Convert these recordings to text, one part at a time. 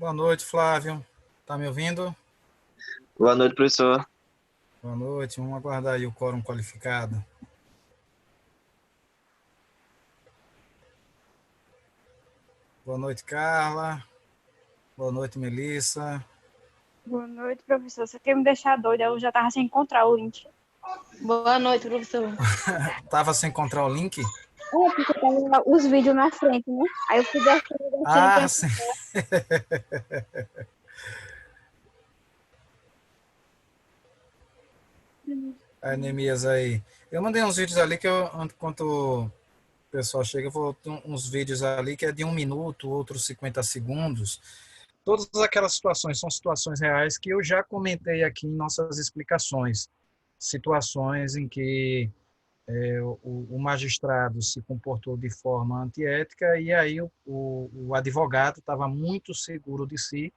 Boa noite, Flávio. Tá me ouvindo? Boa noite, professor. Boa noite. Vamos aguardar aí o quórum qualificado. Boa noite, Carla. Boa noite, Melissa. Boa noite, professor. Você quer me deixar doida? Eu já estava sem encontrar o link. Boa noite, professor. Tava sem encontrar o link? Porque tava os vídeos na frente, né? Aí eu fui descendo. Ah, sim. A Neemias aí. Eu mandei uns vídeos ali que enquanto o pessoal chega, eu vou ter uns vídeos ali que é de 1 minuto, outros 50 segundos. Todas aquelas situações são situações reais que eu já comentei aqui em nossas explicações. Situações em que o magistrado se comportou de forma antiética e aí o advogado estava muito seguro de si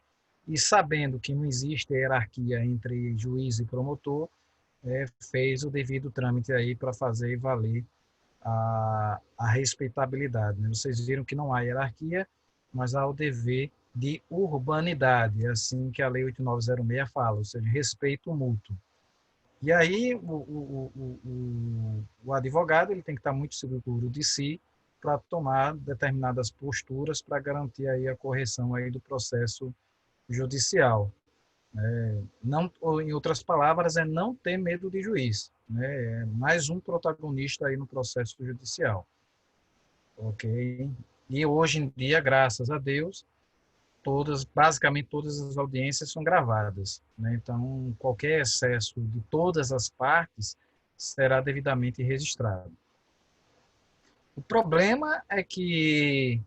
e sabendo que não existe hierarquia entre juiz e promotor, fez o devido trâmite aí para fazer valer a respeitabilidade. Né? Vocês viram que não há hierarquia, mas há o dever de urbanidade, assim que a Lei 8906 fala, ou seja, respeito mútuo. E aí o advogado ele tem que estar muito seguro de si para tomar determinadas posturas para garantir aí a correção aí do processo judicial. Não, ou, em outras palavras, é não ter medo de juiz. Né? É mais um protagonista aí no processo judicial. Ok? E hoje em dia, graças a Deus, basicamente todas as audiências são gravadas. Né? Então, qualquer excesso de todas as partes será devidamente registrado. O problema é que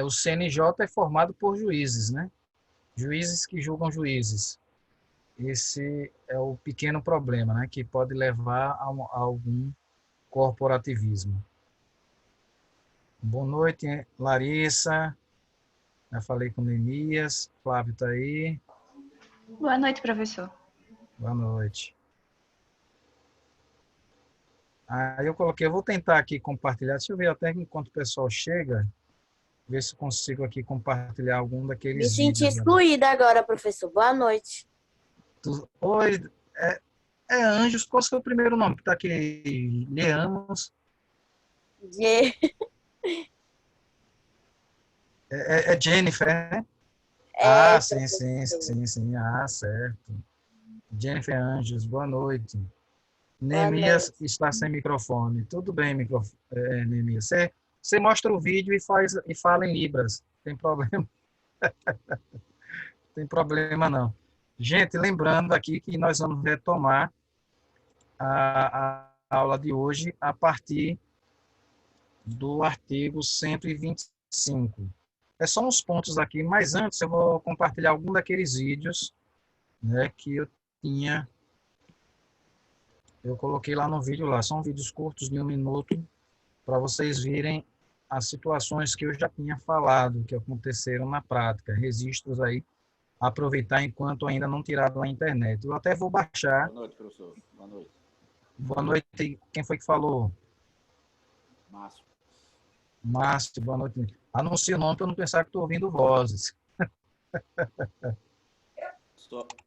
o CNJ é formado por juízes, né? Juízes que julgam juízes. Esse é o pequeno problema, né? Que pode levar a algum corporativismo. Boa noite, Larissa. Já falei com o Neemias. Flávio está aí. Boa noite, professor. Boa noite. Aí eu vou tentar aqui compartilhar. Deixa eu ver até enquanto o pessoal chega, ver se consigo aqui compartilhar algum Me daqueles senti vídeos. excluída agora, professor. Boa noite. Oi, Anjos, qual é o seu primeiro nome? Que está aqui, Leamos. Je- É Jennifer, né? É, Sim, sim, professor. sim, sim. Certo. Jennifer Anjos, boa noite. Boa Neemias noite. está sem microfone. Tudo bem, Neemias. Você mostra o vídeo e fala em Libras. Tem problema? Tem problema não. Gente, lembrando aqui que nós vamos retomar a aula de hoje a partir do artigo 125. É só uns pontos aqui, mas antes eu vou compartilhar algum daqueles vídeos, né, que eu coloquei lá no vídeo lá. São vídeos curtos de 1 minuto para vocês virem as situações que eu já tinha falado, que aconteceram na prática, registros aí, aproveitar enquanto ainda não tirado da internet. Eu até vou baixar. Boa noite, professor. Boa noite. Boa noite. Quem foi que falou? Márcio. Márcio, boa noite. Anuncie o nome para eu não pensar que estou ouvindo vozes.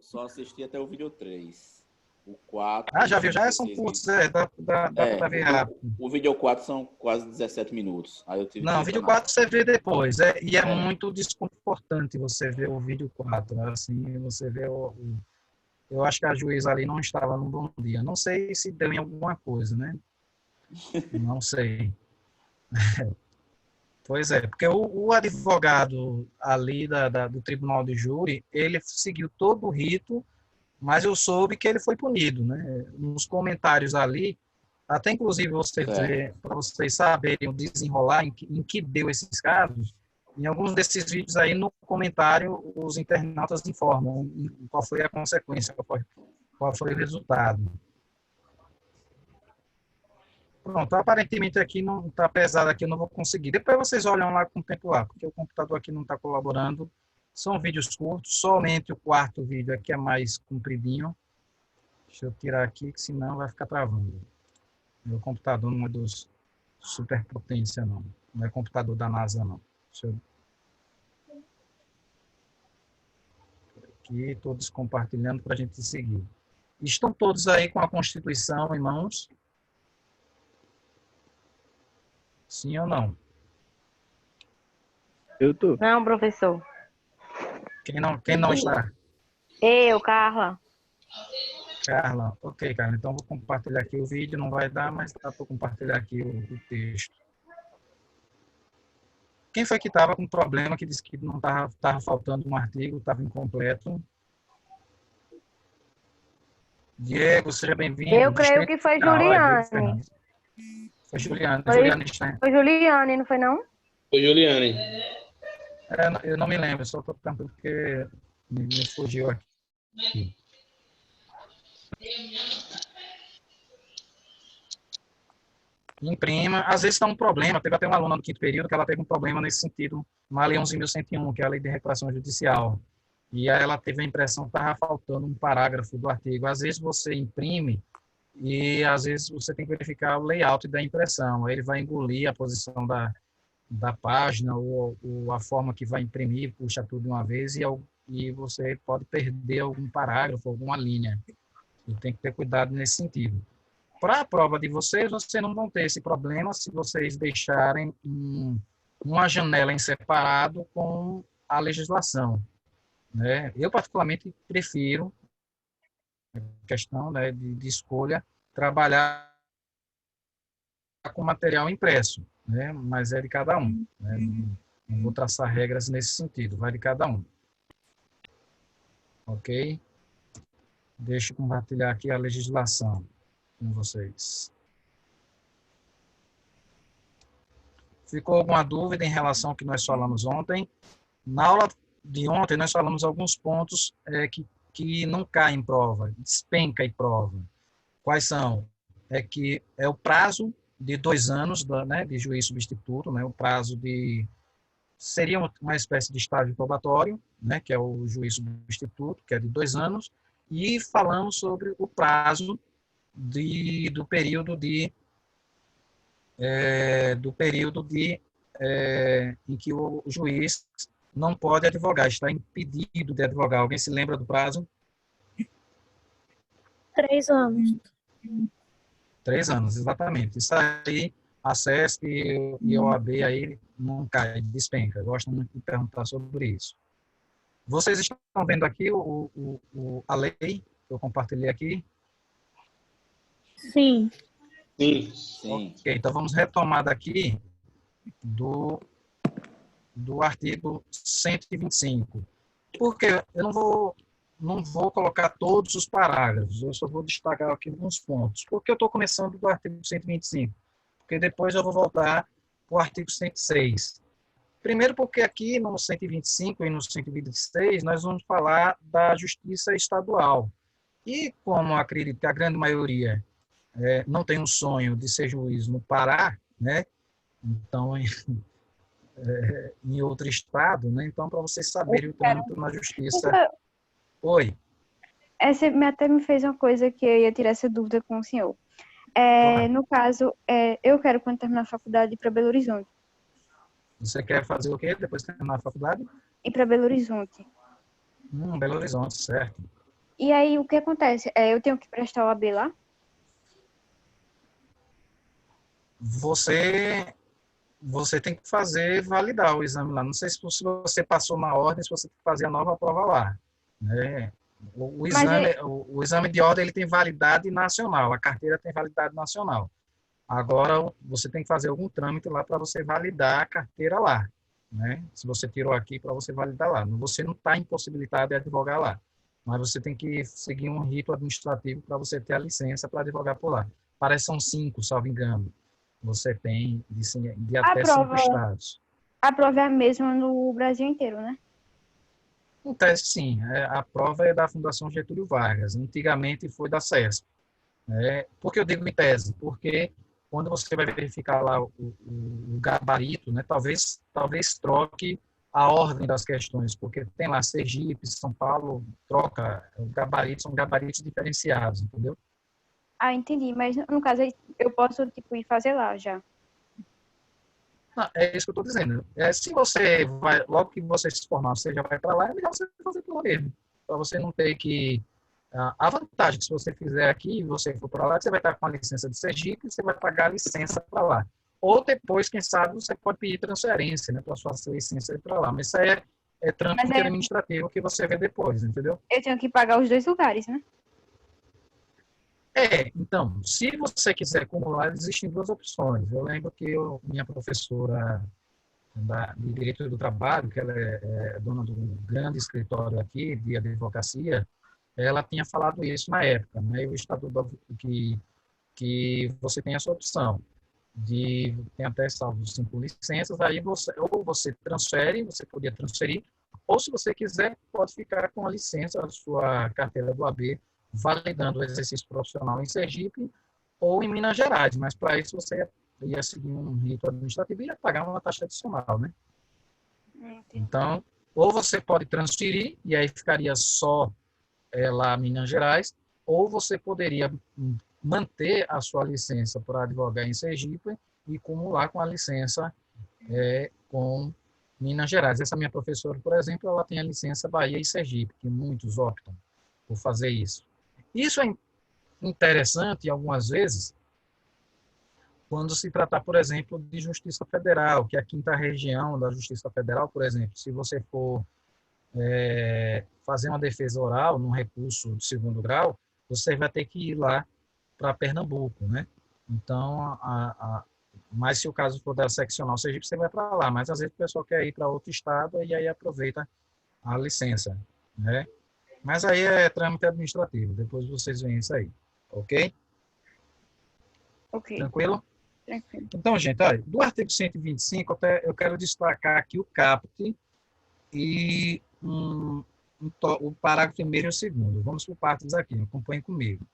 Só assisti até o vídeo 3. O 4... Já viu? Já são curtos, dá para ver rápido. O vídeo 4 são quase 17 minutos. Aí eu tive Não, o que vídeo retornar. 4 você vê depois. E é muito desconfortante você ver o vídeo 4. Assim, você vê eu acho que a juíza ali não estava num bom dia. Não sei se deu em alguma coisa, né? Não sei. Pois é, porque o advogado ali do Tribunal de Júri, ele seguiu todo o rito, mas eu soube que ele foi punido, né? Nos comentários ali, até inclusive para vocês saberem o desenrolar em que deu esses casos, em alguns desses vídeos aí no comentário os internautas informam qual foi a consequência, qual foi o resultado. Pronto, aparentemente aqui não está pesado, aqui eu não vou conseguir. Depois vocês olham lá com o tempo lá, porque o computador aqui não está colaborando. São vídeos curtos, somente o quarto vídeo aqui é mais compridinho. Deixa eu tirar aqui, que senão vai ficar travando. Meu computador não é dos superpotência, não. Não é computador da NASA, não. Deixa eu... aqui, todos compartilhando para a gente seguir. Estão todos aí com a Constituição em mãos? Sim ou não? Eu tô. Não, professor. Quem não está? Eu, Carla. Carla. Ok, Carla. Então, vou compartilhar aqui o vídeo. Não vai dar, mas dá para compartilhar aqui o texto. Quem foi que estava com problema, que disse que não estava faltando um artigo, estava incompleto? Diego, seja bem-vindo. Eu creio que foi Juliane. Foi Juliane. Foi- Juliane está... Foi Juliane, não foi não? Oi, Juliane. Eu não me lembro, só estou perguntando porque me fugiu aqui. Imprima. Às vezes está um problema. Teve até uma aluna do quinto período que ela teve um problema nesse sentido, na Lei 11.101, que é a Lei de Recuperação Judicial. E aí ela teve a impressão que estava faltando um parágrafo do artigo. Às vezes você imprime e às vezes você tem que verificar o layout da impressão. Aí ele vai engolir a posição da página ou a forma que vai imprimir, puxa tudo de uma vez e você pode perder algum parágrafo, alguma linha. E tem que ter cuidado nesse sentido. Para a prova de vocês não vão ter esse problema se vocês deixarem uma janela em separado com a legislação, né? Eu, particularmente, prefiro, questão, né, de escolha, trabalhar com material impresso, né? Mas é de cada um, né? Não vou traçar regras nesse sentido, vai de cada um. Ok? Deixa eu compartilhar aqui a legislação com vocês. Ficou alguma dúvida em relação ao que nós falamos ontem? Na aula de ontem, nós falamos alguns pontos que não caem em prova, despenca em prova. Quais são? Que é o prazo de 2 anos né, de juiz substituto, né, o prazo seria uma espécie de estágio probatório, né, que é o juiz substituto, que é de 2 anos, e falamos sobre o prazo do período em que o juiz não pode advogar, está impedido de advogar. Alguém se lembra do prazo? 3 anos. 3 anos, exatamente. Isso aí, a CESP e a OAB aí não cai, despenca. Eu gosto muito de perguntar sobre isso. Vocês estão vendo aqui a lei que eu compartilhei aqui? Sim. Sim. Sim. Ok, então vamos retomar daqui do artigo 125. Porque eu não vou colocar todos os parágrafos, eu só vou destacar aqui alguns pontos. Porque eu estou começando do artigo 125? Porque depois eu vou voltar para o artigo 106. Primeiro porque aqui no 125 e no 126 nós vamos falar da justiça estadual. E como acredito que a grande maioria não tem um sonho de ser juiz no Pará, né? Então, em outro estado, né? Então, para vocês saberem o trâmite na justiça. Oi. Essa até me fez uma coisa que eu ia tirar essa dúvida com o senhor. Claro. No caso, eu quero, quando terminar a faculdade, ir para Belo Horizonte. Você quer fazer o quê depois de terminar a faculdade? Ir para Belo Horizonte. Belo Horizonte, certo. E aí, o que acontece? Eu tenho que prestar o AB lá? Você tem que validar o exame lá. Não sei se você passou na ordem, se você tem que fazer a nova prova lá, né? O exame de ordem ele tem validade nacional, a carteira tem validade nacional. Agora, você tem que fazer algum trâmite lá para você validar a carteira lá, né? Se você tirou aqui, para você validar lá. Você não está impossibilitado de advogar lá, mas você tem que seguir um rito administrativo para você ter a licença para advogar por lá. Parece que são 5, salvo engano. Você tem de até 5 estados. A prova é a mesma no Brasil inteiro, né? Em tese, sim. A prova é da Fundação Getúlio Vargas. Antigamente foi da CESP. Por que eu digo em tese? Porque quando você vai verificar lá o gabarito, né, talvez troque a ordem das questões, porque tem lá Sergipe, São Paulo, troca, são gabaritos diferenciados, entendeu? Ah, entendi. Mas, no caso, eu posso, tipo, ir fazer lá já. É isso que eu estou dizendo. Se você vai, logo que você se formar, você já vai para lá, é melhor você fazer por lá mesmo. para você não ter que... A vantagem que se você fizer aqui, você for para lá, você vai estar com a licença de Sergipe, você vai pagar a licença para lá. Ou depois, quem sabe, você pode pedir transferência, né, para sua licença para lá. Mas isso aí é trâmite Mas administrativo que você vê depois, entendeu? eu tenho que pagar os dois lugares, né? Então, se você quiser acumular, existem duas opções. Eu lembro que minha professora de Direito do Trabalho, que ela é dona de um grande escritório aqui de advocacia, ela tinha falado isso na época, né? O estatuto que você tem essa opção tem até salvo 5 licenças, aí ou você transfere, você podia transferir, ou se você quiser, pode ficar com a licença, a sua carteira do AB, validando o exercício profissional em Sergipe ou em Minas Gerais, mas para isso você ia seguir um rito administrativo e ia pagar uma taxa adicional, né? Então, ou você pode transferir, e aí ficaria só lá em Minas Gerais, ou você poderia manter a sua licença para advogar em Sergipe e acumular com a licença com Minas Gerais. Essa minha professora, por exemplo, ela tem a licença Bahia e Sergipe, que muitos optam por fazer isso. Isso é interessante, algumas vezes, quando se tratar, por exemplo, de Justiça Federal, que é a 5ª região da Justiça Federal, por exemplo, se você for fazer uma defesa oral num recurso de 2º grau, você vai ter que ir lá para Pernambuco, né? Então, mas se o caso for da seccional Sergipe, você vai para lá, mas às vezes o pessoal quer ir para outro estado e aí aproveita a licença, né? Mas aí é trâmite administrativo, depois vocês veem isso aí, ok? Ok, Tranquilo? tranquilo. Então, gente, olha, do artigo 125, eu quero destacar aqui o caput e o parágrafo 1º e o 2º. Vamos por partes aqui, acompanhem comigo.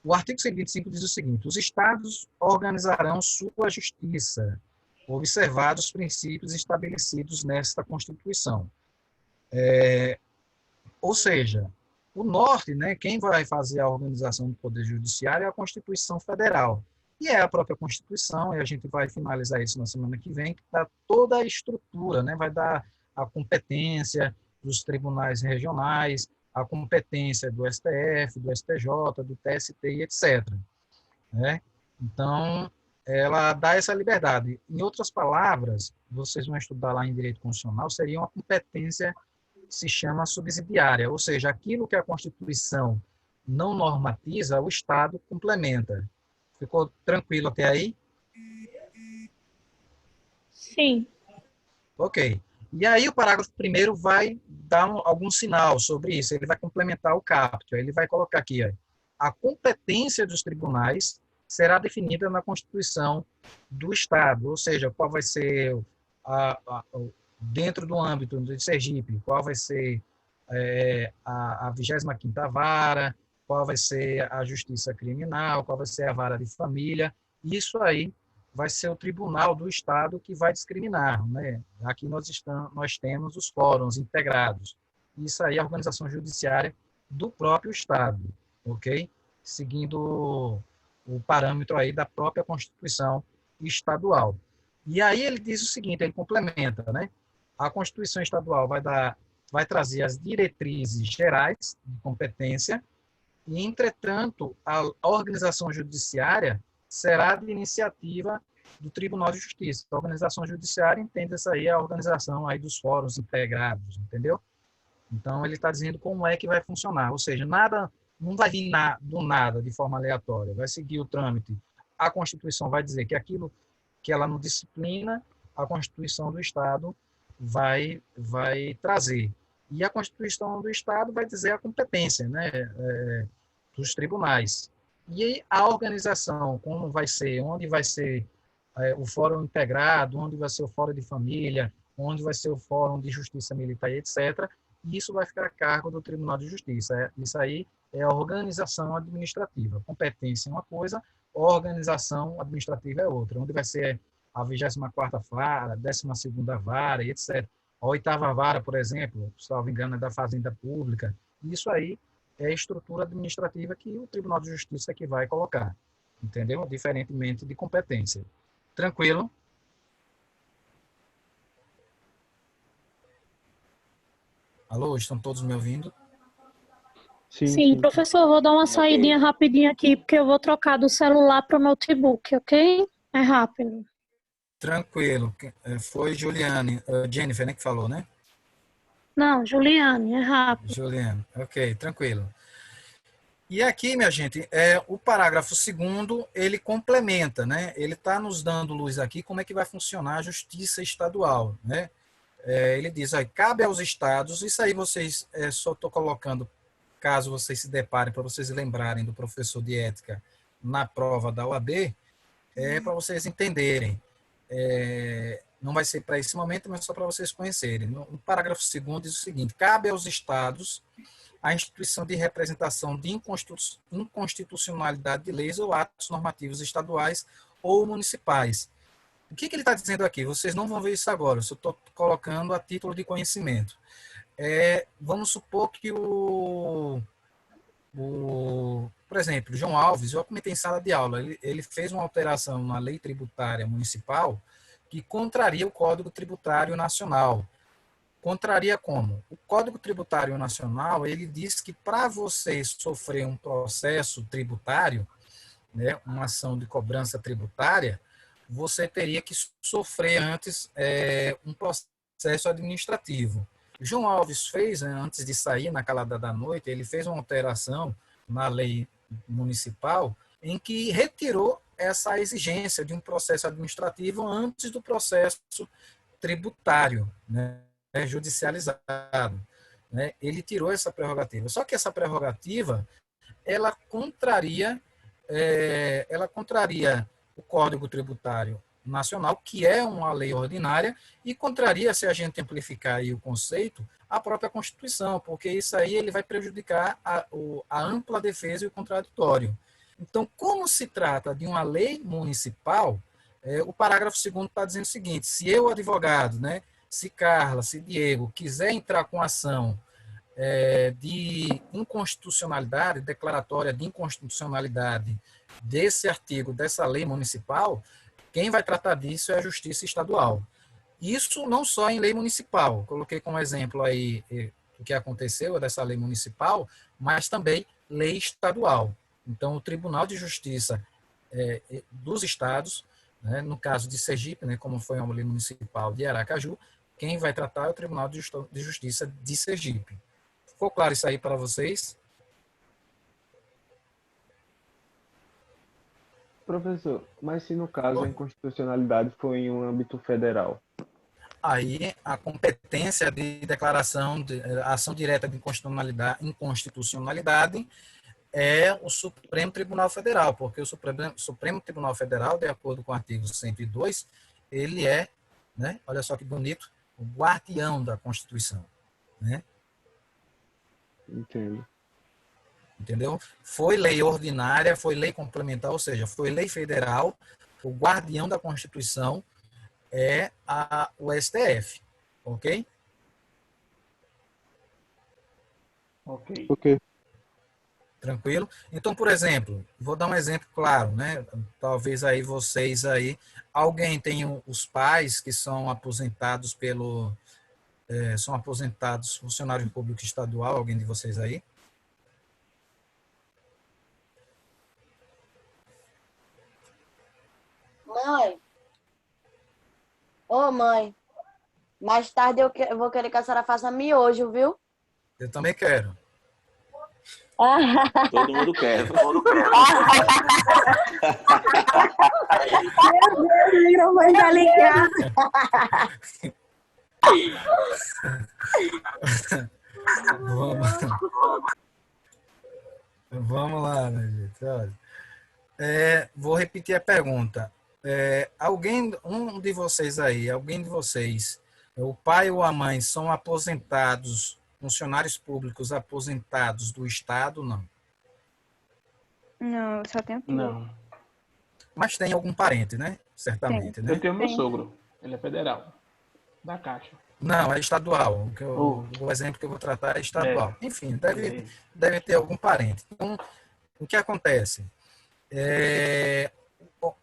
O artigo 125 diz o seguinte: os estados organizarão sua justiça, observados os princípios estabelecidos nesta Constituição. Ou seja, o norte, né, quem vai fazer a organização do Poder Judiciário é a Constituição Federal. E é a própria Constituição, e a gente vai finalizar isso na semana que vem, que dá toda a estrutura, né, vai dar a competência dos tribunais regionais, a competência do STF, do STJ, do TST e etc. Né? Então, ela dá essa liberdade. Em outras palavras, vocês vão estudar lá em Direito Constitucional, seria uma competência que se chama subsidiária, ou seja, aquilo que a Constituição não normatiza, o Estado complementa. Ficou tranquilo até aí? Sim. Ok. E aí o parágrafo 1º vai dar algum sinal sobre isso, ele vai complementar o caput, ele vai colocar aqui, a competência dos tribunais será definida na Constituição do Estado, ou seja, qual vai ser, dentro do âmbito de Sergipe, qual vai ser a 25ª vara, qual vai ser a justiça criminal, qual vai ser a vara de família, isso aí vai ser o Tribunal do Estado que vai discriminar, né? Aqui nós temos os fóruns integrados. Isso aí é a organização judiciária do próprio Estado, ok? Seguindo o parâmetro aí da própria Constituição estadual. E aí ele diz o seguinte, ele complementa, né? A Constituição estadual vai trazer as diretrizes gerais de competência e, entretanto, a organização judiciária será de iniciativa do Tribunal de Justiça. A organização judiciária entende essa aí, a organização aí dos fóruns integrados, entendeu? Então, ele está dizendo como é que vai funcionar, ou seja, nada, não vai vir do nada, de forma aleatória, vai seguir o trâmite. A Constituição vai dizer que aquilo que ela não disciplina, a Constituição do Estado vai trazer. E a Constituição do Estado vai dizer a competência, né, dos tribunais. E a organização, como vai ser, onde vai ser o fórum integrado, onde vai ser o fórum de família, onde vai ser o fórum de justiça militar, etc., isso vai ficar a cargo do Tribunal de Justiça. Isso aí é a organização administrativa. Competência é uma coisa, organização administrativa é outra. Onde vai ser a 24ª vara, a 12ª vara, e etc. A 8ª vara, por exemplo, se não me engano, é da Fazenda Pública. Isso aí é a estrutura administrativa que o Tribunal de Justiça que vai colocar. Entendeu? Diferentemente de competência. Tranquilo? Alô, estão todos me ouvindo? Sim, professor, eu vou dar uma saidinha rapidinho aqui, porque eu vou trocar do celular para o notebook, ok? É rápido. Tranquilo. Foi Juliane, Jennifer, né, que falou, né? Não, Juliane, é rápido. Juliane, ok, tranquilo. E aqui, minha gente, o parágrafo 2º, ele complementa, né? Ele está nos dando luz aqui como é que vai funcionar a justiça estadual, né? Ele diz, aí, cabe aos estados, isso aí vocês, só estou colocando, caso vocês se deparem, para vocês lembrarem do professor de ética na prova da OAB, para vocês entenderem. Não vai ser para esse momento, mas só para vocês conhecerem. No parágrafo 2º diz o seguinte, cabe aos estados a instituição de representação de inconstitucionalidade de leis ou atos normativos estaduais ou municipais. O que ele está dizendo aqui? Vocês não vão ver isso agora, eu só estou colocando a título de conhecimento. Vamos supor que por exemplo, João Alves, eu comentei em sala de aula, ele fez uma alteração na lei tributária municipal que contraria o Código Tributário Nacional. Contraria como? O Código Tributário Nacional, ele diz que para você sofrer um processo tributário, né, uma ação de cobrança tributária, você teria que sofrer antes um processo administrativo. João Alves fez, antes de sair na calada da noite, ele fez uma alteração na lei municipal em que retirou essa exigência de um processo administrativo antes do processo tributário, né, judicializado. Né? Ele tirou essa prerrogativa. Só que essa prerrogativa, ela contraria o Código Tributário Nacional, que é uma lei ordinária, e contraria, se a gente amplificar aí o conceito, a própria Constituição, porque isso aí ele vai prejudicar a ampla defesa e o contraditório. Então, como se trata de uma lei municipal, o parágrafo 2º está dizendo o seguinte, se eu, advogado, né, se Carla, se Diego, quiser entrar com ação de inconstitucionalidade, declaratória de inconstitucionalidade desse artigo, dessa lei municipal, quem vai tratar disso é a Justiça Estadual. Isso não só em lei municipal, coloquei como exemplo aí o que aconteceu dessa lei municipal, mas também lei estadual. Então, o Tribunal de Justiça dos Estados, né, no caso de Sergipe, né, como foi uma lei municipal de Aracaju, quem vai tratar é o Tribunal de Justiça de Sergipe. Ficou claro isso aí para vocês? Professor, mas se no caso a inconstitucionalidade for em um âmbito federal? Aí a competência de declaração de ação direta de inconstitucionalidade é o Supremo Tribunal Federal, porque o Supremo Tribunal Federal, de acordo com o artigo 102, ele é, né, olha só que bonito, o guardião da Constituição. Né? Entendo. Entendeu? Foi lei ordinária, foi lei complementar, ou seja, foi lei federal, o guardião da Constituição é o STF, ok? Ok. Tranquilo? Então, por exemplo, vou dar um exemplo claro, né? Talvez aí vocês aí, alguém tem os pais que são aposentados são aposentados funcionário público estadual, alguém de vocês aí? Mãe. Ô, mãe. Mais tarde eu vou querer que a senhora faça miojo, viu? Eu também quero. Todo mundo quer. Meu Deus, o microfone tá ligado. Vamos lá, minha gente. Olha. Vou repetir a pergunta. Alguém de vocês, o pai ou a mãe são aposentados, funcionários públicos aposentados do Estado? Não. Não, eu só tenho tia. Não. Mas tem algum parente, né? Certamente, né? Eu tenho meu Tem. sogro. Ele é federal. Da Caixa. Não, é estadual. O exemplo que eu vou tratar é estadual. Enfim, deve ter algum parente. Então, o que acontece?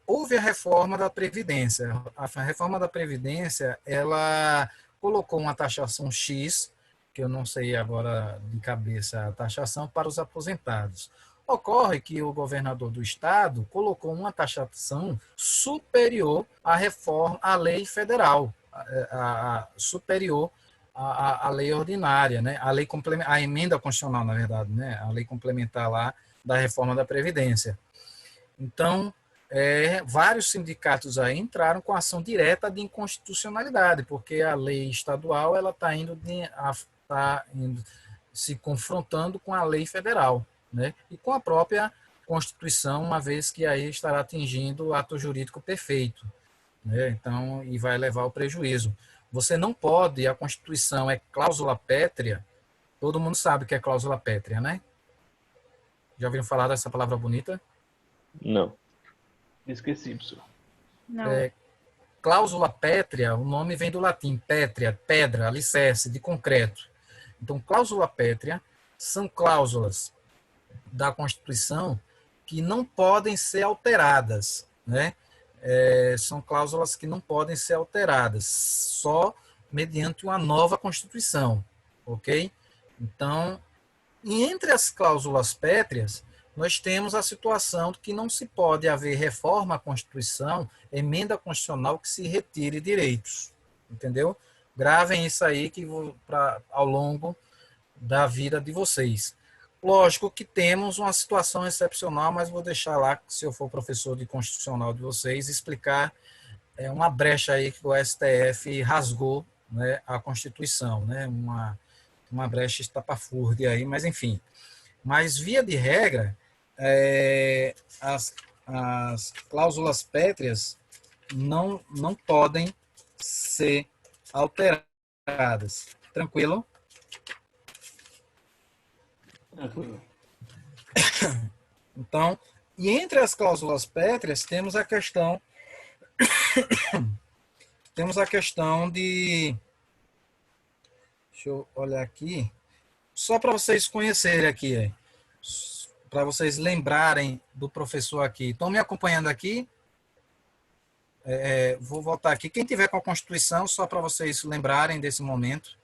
Houve a reforma da Previdência. A reforma da Previdência, ela colocou uma taxação X que eu não sei agora de cabeça a taxação, para os aposentados. Ocorre que o governador do estado colocou uma taxação superior à reforma, à lei federal, superior à lei ordinária, né? A emenda constitucional, na verdade, né? A lei complementar lá da reforma da Previdência. Então, vários sindicatos aí entraram com ação direta de inconstitucionalidade, porque a lei estadual ela está indo se confrontando com a lei federal, né? E com a própria Constituição, uma vez que aí estará atingindo o ato jurídico perfeito, né? Então, e vai levar ao prejuízo. Você não pode, a Constituição é cláusula pétrea, todo mundo sabe que é cláusula pétrea, né? Já ouviram falar dessa palavra bonita? Não. Esqueci, professor. Não. Cláusula pétrea, o nome vem do latim, pétrea, pedra, alicerce, de concreto. Então, cláusula pétrea são cláusulas da Constituição que não podem ser alteradas, né? São cláusulas que não podem ser alteradas, só mediante uma nova Constituição, ok? Então, e entre as cláusulas pétreas, nós temos a situação de que não se pode haver reforma à Constituição, emenda constitucional que se retire direitos, entendeu? Gravem isso aí que ao longo da vida de vocês. Lógico que temos uma situação excepcional, mas vou deixar lá, se eu for professor de constitucional de vocês, explicar uma brecha aí que o STF rasgou, né, a Constituição, né, uma brecha estapafúrdia aí, mas enfim. Mas, via de regra, as cláusulas pétreas não podem ser alteradas. Tranquilo? Tranquilo. Então, e entre as cláusulas pétreas temos a questão de, deixa eu olhar aqui, só para vocês conhecerem aqui, para vocês lembrarem do professor aqui. Estão me acompanhando aqui? Vou voltar aqui. Quem tiver com a Constituição, só para vocês lembrarem desse momento,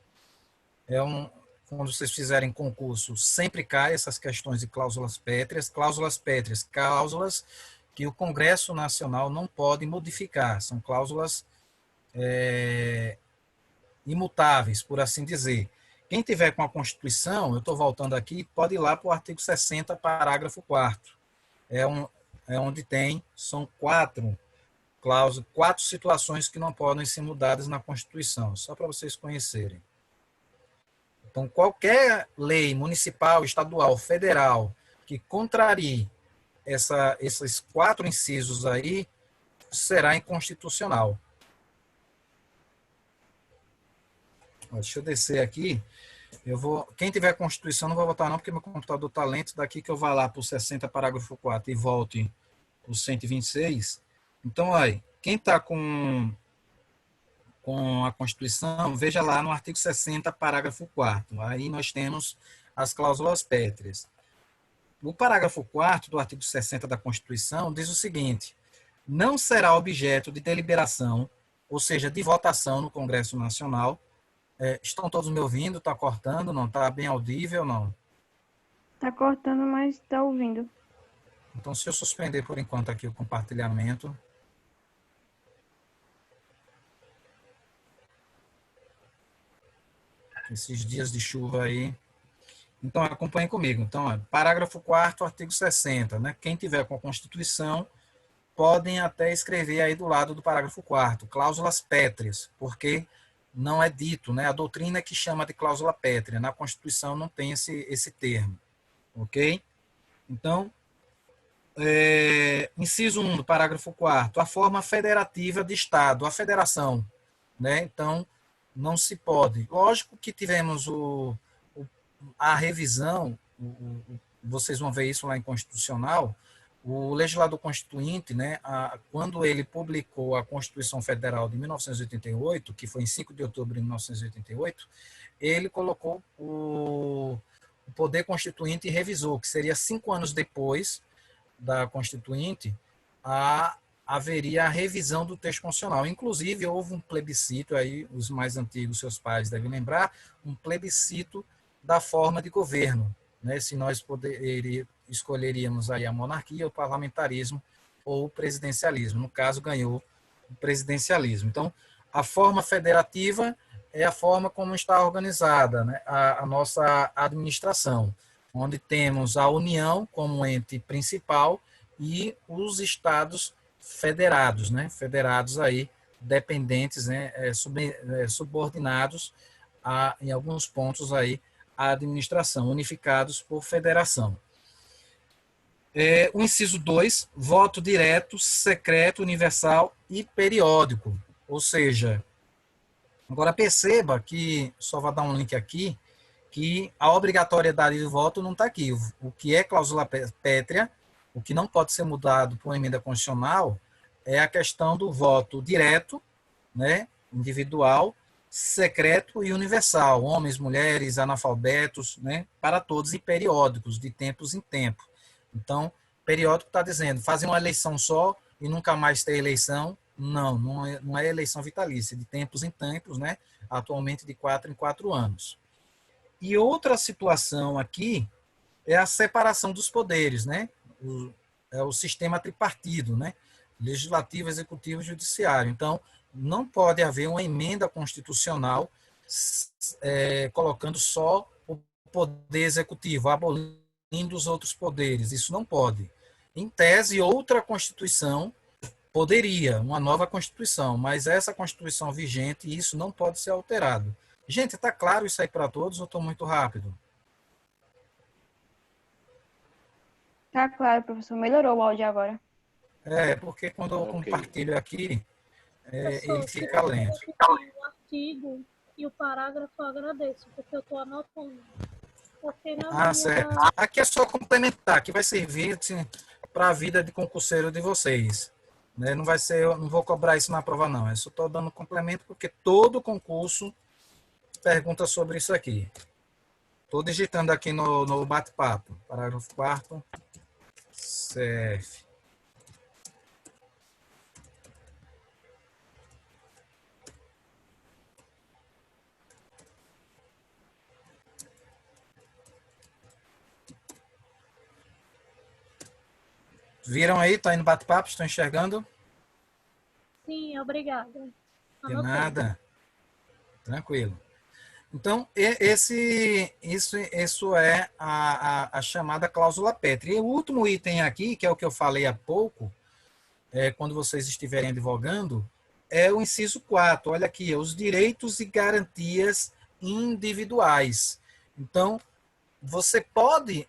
quando vocês fizerem concurso, sempre cai essas questões de cláusulas pétreas. Cláusulas que o Congresso Nacional não pode modificar. São cláusulas imutáveis, por assim dizer. Quem tiver com a Constituição, eu estou voltando aqui, pode ir lá para o artigo 60, parágrafo 4º. Onde são quatro situações que não podem ser mudadas na Constituição, só para vocês conhecerem. Então, qualquer lei municipal, estadual, federal, que contrarie esses 4 incisos aí, será inconstitucional. Deixa eu descer aqui. Quem tiver Constituição, não vou votar não, porque meu computador está lento. Daqui que eu vá lá para o 60, parágrafo 4 e volte para o 126. Então, olha, quem está com a Constituição, veja lá no artigo 60, parágrafo 4º. Aí nós temos as cláusulas pétreas. O parágrafo 4º do artigo 60 da Constituição diz o seguinte: não será objeto de deliberação, ou seja, de votação no Congresso Nacional. Estão todos me ouvindo? Está cortando? Não? Está bem audível? Não? Tá cortando, mas tá ouvindo. Então, se eu suspender por enquanto aqui o compartilhamento. Esses dias de chuva aí. Então, acompanhe comigo. Então, parágrafo 4º, artigo 60. Né? Quem tiver com a Constituição, podem até escrever aí do lado do parágrafo 4º, cláusulas pétreas, porque não é dito, né? A doutrina que chama de cláusula pétrea. Na Constituição não tem esse termo. Ok? Então, inciso 1 do parágrafo 4º, a forma federativa de Estado, a federação. Né? Então, não se pode. Lógico que tivemos a revisão, vocês vão ver isso lá em Constitucional, o legislador constituinte, né, quando ele publicou a Constituição Federal de 1988, que foi em 5 de outubro de 1988, ele colocou o Poder Constituinte e revisou, que seria 5 anos depois da Constituinte, a haveria a revisão do texto constitucional. Inclusive, houve um plebiscito, aí os mais antigos, seus pais devem lembrar, um plebiscito da forma de governo, né? Se nós escolheríamos aí a monarquia, o parlamentarismo ou o presidencialismo. No caso, ganhou o presidencialismo. Então, a forma federativa é a forma como está organizada, né, a nossa administração, onde temos a União como ente principal e os estados federados, né, federados aí, dependentes, né, subordinados em alguns pontos aí à administração, unificados por federação. O inciso 2, voto direto, secreto, universal e periódico. Ou seja, agora perceba que, só vou dar um link aqui, que a obrigatoriedade de voto não está aqui. O que é cláusula pétrea, o que não pode ser mudado por emenda constitucional, é a questão do voto direto, né, individual, secreto e universal, homens, mulheres, analfabetos, né, para todos, e periódicos, de tempos em tempo. Então, periódico está dizendo, fazer uma eleição só e nunca mais ter eleição, não é eleição vitalícia, de tempos em tempos, né? Atualmente de 4 em 4 anos. E outra situação aqui é a separação dos poderes, né? É o sistema tripartido, né? Legislativo, executivo e judiciário. Então, não pode haver uma emenda constitucional colocando só o poder executivo, abolindo os outros poderes. Isso não pode. Em tese, outra Constituição poderia, uma nova Constituição, mas essa Constituição vigente, isso não pode ser alterado. Gente, está claro isso aí para todos ou estou muito rápido? Tá claro, professor. Melhorou o áudio agora. Porque quando eu Ok. compartilho aqui, Professor, ele fica lento. se você o artigo e o parágrafo, eu agradeço, porque eu estou anotando. Porque na minha... Certo. Aqui é só complementar, que vai servir para a vida de concurseiro de vocês. Né? Não vai ser, eu não vou cobrar isso na prova, não. Eu só estou dando complemento, porque todo concurso pergunta sobre isso aqui. Estou digitando aqui no bate-papo. Parágrafo 4º, CF. Viram aí? Está aí no bate-papo? Estão enxergando? Sim, obrigada. De Anotei. nada. Tranquilo. Então, isso é a chamada cláusula pétrea. E o último item aqui, que é o que eu falei há pouco, quando vocês estiverem advogando, é o inciso 4. Olha aqui, os direitos e garantias individuais. Então, você pode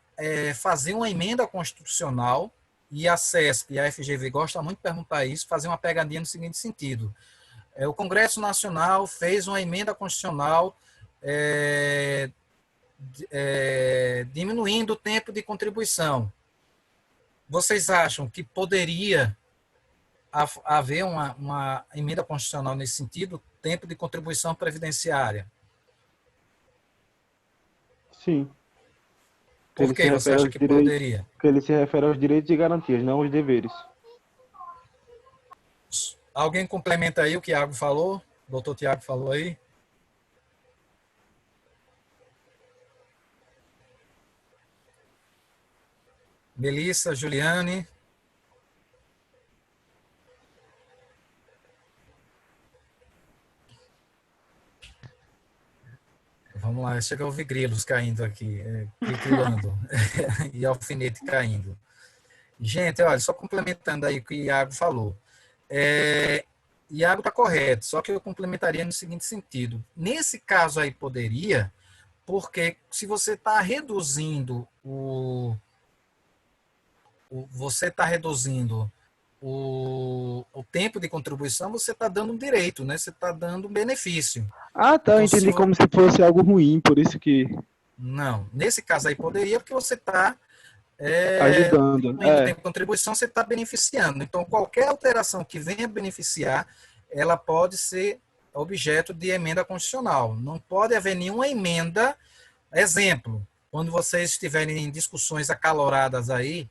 fazer uma emenda constitucional, e a CESP e a FGV gostam muito de perguntar isso, fazer uma pegadinha no seguinte sentido. O Congresso Nacional fez uma emenda constitucional diminuindo o tempo de contribuição. Vocês acham que poderia haver uma emenda constitucional nesse sentido, tempo de contribuição previdenciária? Sim. Por que você acha que poderia? Porque ele se refere aos direitos e garantias, não aos deveres. Alguém complementa aí o que o Iago falou? O doutor Tiago falou aí? Melissa, Juliane. Vamos lá, chega a ouvir grilos caindo aqui, gritulando, e alfinete caindo. Gente, olha, só complementando aí o que o Iago falou. Iago está correto, só que eu complementaria no seguinte sentido. Nesse caso aí poderia, porque se você está reduzindo o tempo de contribuição, você está dando um direito, né? Você está dando um benefício. Ah, tá, eu Então, entendi como se fosse algo ruim, por isso que... Não, nesse caso aí poderia, porque você está ajudando. o tempo de contribuição, você está beneficiando. Então, qualquer alteração que venha beneficiar, ela pode ser objeto de emenda constitucional. Não pode haver nenhuma emenda. Exemplo, quando vocês estiverem em discussões acaloradas aí,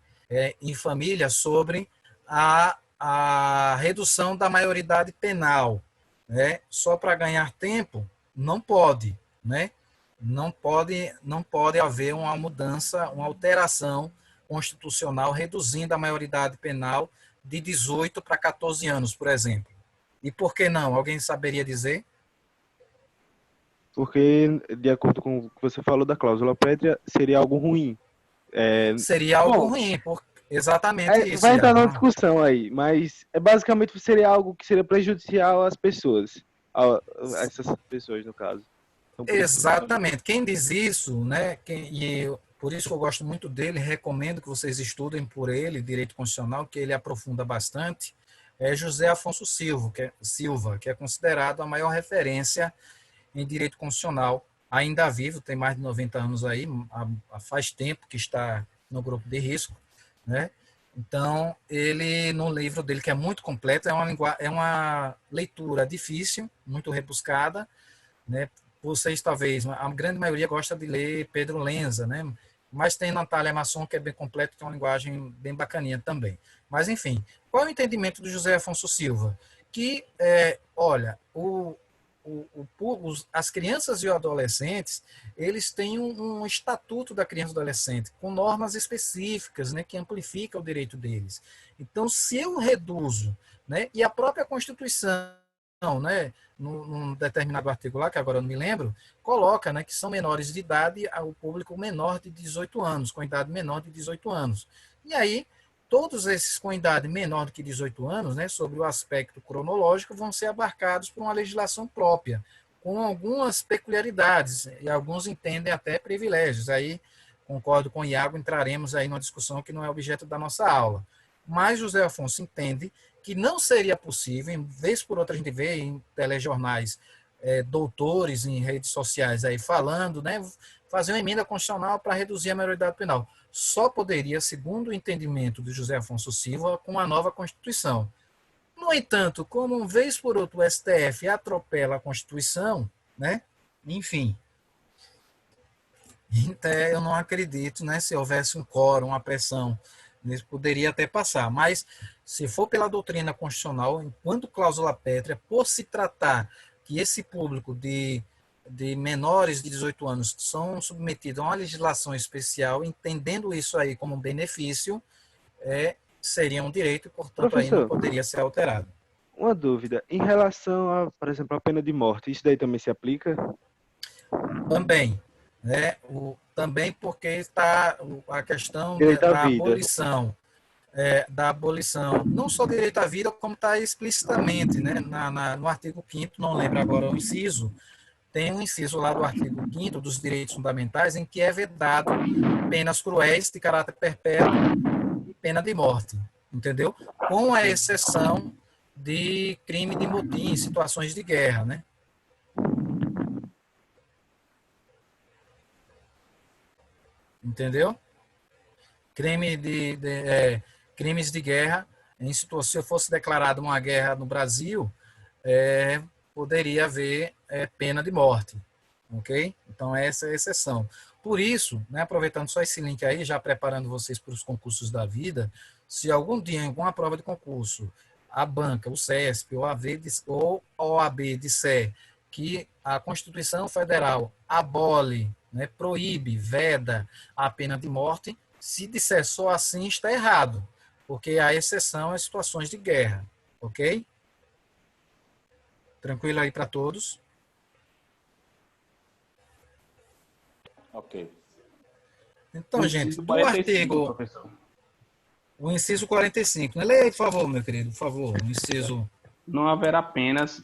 em família, sobre a redução da maioridade penal, né? Só para ganhar tempo, não pode, né? Não pode haver uma mudança, uma alteração constitucional reduzindo a maioridade penal de 18 para 14 anos, por exemplo. E por que não? Alguém saberia dizer? Porque, de acordo com o que você falou da cláusula pétrea, seria algo ruim. Seria algo Bom, ruim, exatamente isso. vai entrar numa Iago. discussão aí, mas basicamente seria algo que seria prejudicial às pessoas, a essas pessoas, no caso. Então, por isso- Exatamente. Quem diz isso, né? Por isso que eu gosto muito dele, recomendo que vocês estudem por ele, direito constitucional, que ele aprofunda bastante, é José Afonso Silva, que é considerado a maior referência em direito constitucional, ainda vivo, tem mais de 90 anos aí, faz tempo que está no grupo de risco, né? Então, ele, no livro dele, que é muito completo, é uma leitura difícil, muito rebuscada, né? Vocês, talvez, a grande maioria gosta de ler Pedro Lenza, né? Mas tem Natália Masson, que é bem completo, que é uma linguagem bem bacaninha também. Mas, enfim, qual é o entendimento do José Afonso Silva? Que, olha, as crianças e os adolescentes, eles têm um estatuto da criança e do adolescente, com normas específicas, né, que amplificam o direito deles. Então, se eu reduzo, né, e a própria Constituição, né, num determinado artigo lá, que agora eu não me lembro, coloca, né, que são menores de idade ao público menor de 18 anos, com idade menor de 18 anos. E aí, todos esses com idade menor do que 18 anos, né, sobre o aspecto cronológico, vão ser abarcados por uma legislação própria, com algumas peculiaridades, e alguns entendem até privilégios. Aí, concordo com o Iago, entraremos aí numa discussão que não é objeto da nossa aula. Mas José Afonso entende que não seria possível, em vez por outra a gente vê em telejornais, doutores em redes sociais aí falando, né, fazer uma emenda constitucional para reduzir a maioridade penal. Só poderia, segundo o entendimento de José Afonso Silva, com a nova Constituição. No entanto, como uma vez por outra o STF atropela a Constituição, né, enfim, então, eu não acredito, né, se houvesse um quórum, uma pressão, poderia até passar, mas se for pela doutrina constitucional, enquanto cláusula pétrea, por se tratar que esse público de menores de 18 anos são submetidos a uma legislação especial, entendendo isso aí como um benefício, seria um direito e, portanto, aí não poderia ser alterado. Uma dúvida, em relação a, por exemplo, a pena de morte, isso daí também se aplica? Também, né? Também porque está a questão da abolição. Da abolição, não só direito à vida, como está explicitamente, né, no artigo 5º, não lembro agora o inciso, tem um inciso lá do artigo 5º dos direitos fundamentais em que é vedado penas cruéis de caráter perpétuo e pena de morte, entendeu? Com a exceção de crime de motim em situações de guerra, né? Entendeu? Crimes de guerra, se eu fosse declarado uma guerra no Brasil, poderia haver pena de morte, ok? Então, essa é a exceção. Por isso, né, aproveitando só esse link aí, já preparando vocês para os concursos da vida, se algum dia, em alguma prova de concurso, a banca, o CESP, ou a OAB disser que a Constituição Federal abole, né, proíbe, veda a pena de morte, se disser só assim, está errado, porque a exceção é situações de guerra, ok? Tranquilo aí para todos? Ok. Então, gente, do artigo... Professor. O inciso 45. Leia aí, por favor, meu querido, por favor. O inciso... Não haverá penas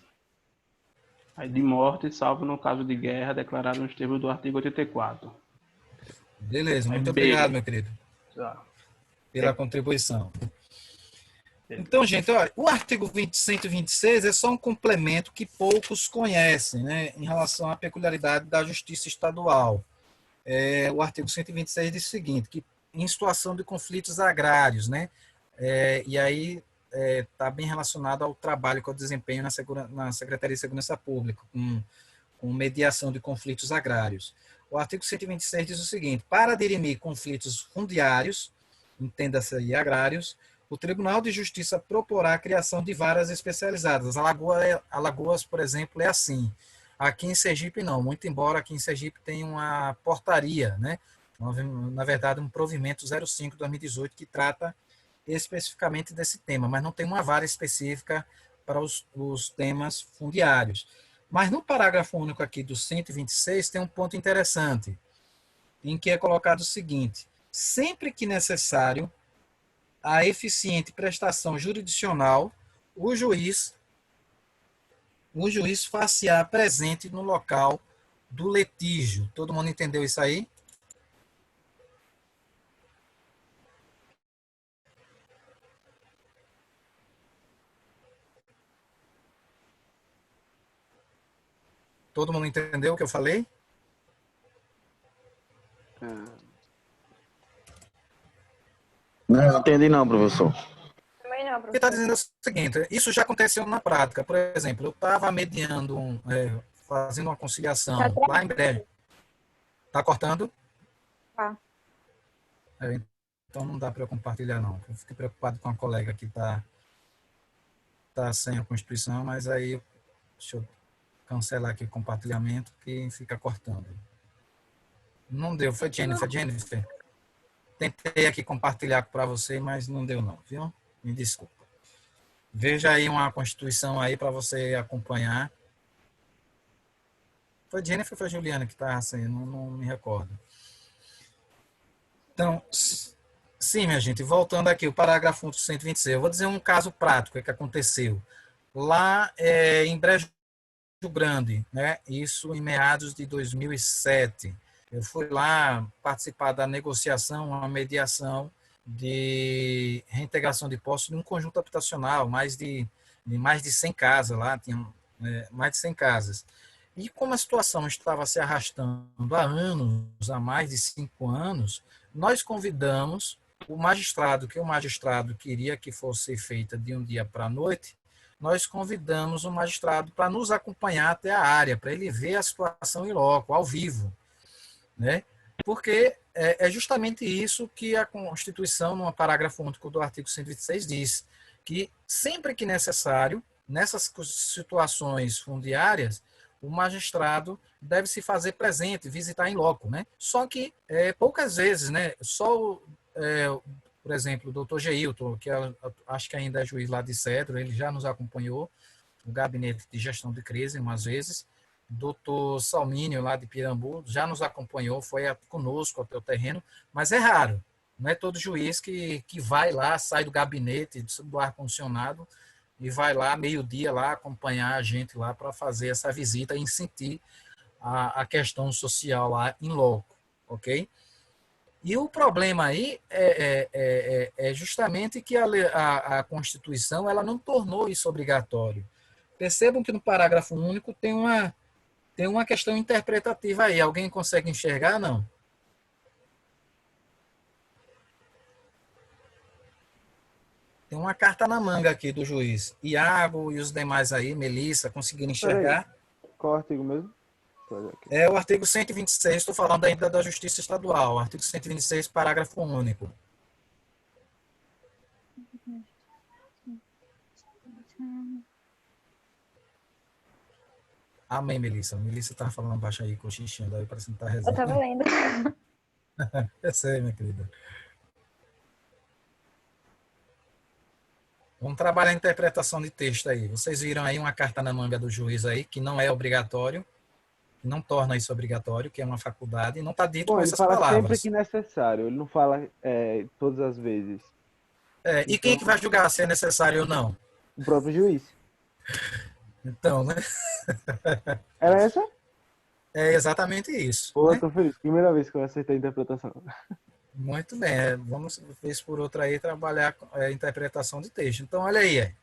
de morte, salvo no caso de guerra, declarado nos termos do artigo 84. Beleza, muito obrigado, meu querido, pela contribuição. Então, gente, olha, o artigo 126 é só um complemento que poucos conhecem, né, em relação à peculiaridade da justiça estadual. O artigo 126 diz o seguinte, que em situação de conflitos agrários, né, e aí está bem relacionado ao trabalho que eu desempenho na Secretaria de Segurança Pública, com mediação de conflitos agrários. O artigo 126 diz o seguinte, para dirimir conflitos fundiários, entenda-se aí agrários, o Tribunal de Justiça proporá a criação de varas especializadas. Alagoas, por exemplo, é assim. Aqui em Sergipe, não. Muito embora aqui em Sergipe tenha uma portaria, né? Na verdade, um provimento 05/2018 que trata especificamente desse tema, mas não tem uma vara específica para os temas fundiários. Mas no parágrafo único aqui do 126 tem um ponto interessante, em que é colocado o seguinte: sempre que necessário a eficiente prestação jurisdicional, o juiz far-se-á presente no local do litígio. Todo mundo entendeu isso aí? Todo mundo entendeu o que eu falei? Não entendi não, professor. Também não, Ele está professor. dizendo o seguinte: isso já aconteceu na prática. Por exemplo, eu estava mediando, fazendo uma conciliação lá em Brejo. Está cortando? Tá. Então não dá para eu compartilhar, não. Eu fiquei preocupado com a colega que está sem a Constituição, mas aí deixa eu cancelar aqui o compartilhamento que fica cortando. Não deu. Foi Jennifer. Tentei aqui compartilhar para você, mas não deu não, viu? Me desculpa. Veja aí uma Constituição aí para você acompanhar. Foi Jennifer ou foi Juliana que está assim? Não me recordo. Então, sim, minha gente, voltando aqui, o parágrafo 126. Eu vou dizer um caso prático que aconteceu. Lá em Brejo Grande, né? Isso em meados de 2007. Eu fui lá participar da negociação, uma mediação de reintegração de postos num conjunto habitacional, mais de 100 casas lá, tinha mais de 100 casas. E como a situação estava se arrastando há anos, há mais de 5 anos, nós convidamos o magistrado queria que fosse feita de um dia para a noite, nós convidamos o magistrado para nos acompanhar até a área, para ele ver a situação em loco, ao vivo, né? Porque é justamente isso que a Constituição, no parágrafo único do artigo 126, diz, que sempre que necessário, nessas situações fundiárias, o magistrado deve se fazer presente, visitar em loco, né? Só que poucas vezes, né? Só, por exemplo, o doutor Geilton, que acho que ainda é juiz lá de Cedro, ele já nos acompanhou, o gabinete de gestão de crise, umas vezes. Doutor Salmínio, lá de Pirambu, já nos acompanhou, foi conosco até o terreno, mas é raro. Não é todo juiz que vai lá, sai do gabinete, do ar-condicionado, e vai lá, meio-dia, lá acompanhar a gente lá para fazer essa visita e sentir a questão social lá em loco, ok? E o problema aí é justamente que a Constituição ela não tornou isso obrigatório. Percebam que no parágrafo único tem uma questão interpretativa aí. Alguém consegue enxergar, não? Tem uma carta na manga aqui do juiz. Iago e os demais aí, Melissa, conseguiram enxergar? Qual artigo mesmo? É o artigo 126, estou falando ainda da Justiça Estadual, artigo 126, parágrafo único. Amém, Melissa. Melissa estava falando baixo aí, cochichando aí, parece que não está rezando. Eu tava lendo. Eu sei, minha querida. Vamos trabalhar a interpretação de texto aí. Vocês viram aí uma carta na manga do juiz aí, que não é obrigatório, que não torna isso obrigatório, que é uma faculdade, e não está dito com essas palavras. Ele fala sempre palavras. que necessário, ele não fala todas as vezes. E quem é que vai julgar se é necessário ou não? O próprio juiz. Então, né? Era essa? É exatamente isso. Pô, né? eu tô feliz. Primeira vez que eu acertei a interpretação. Muito bem. Vamos, vez por outra aí, trabalhar a interpretação de texto. Então, olha aí.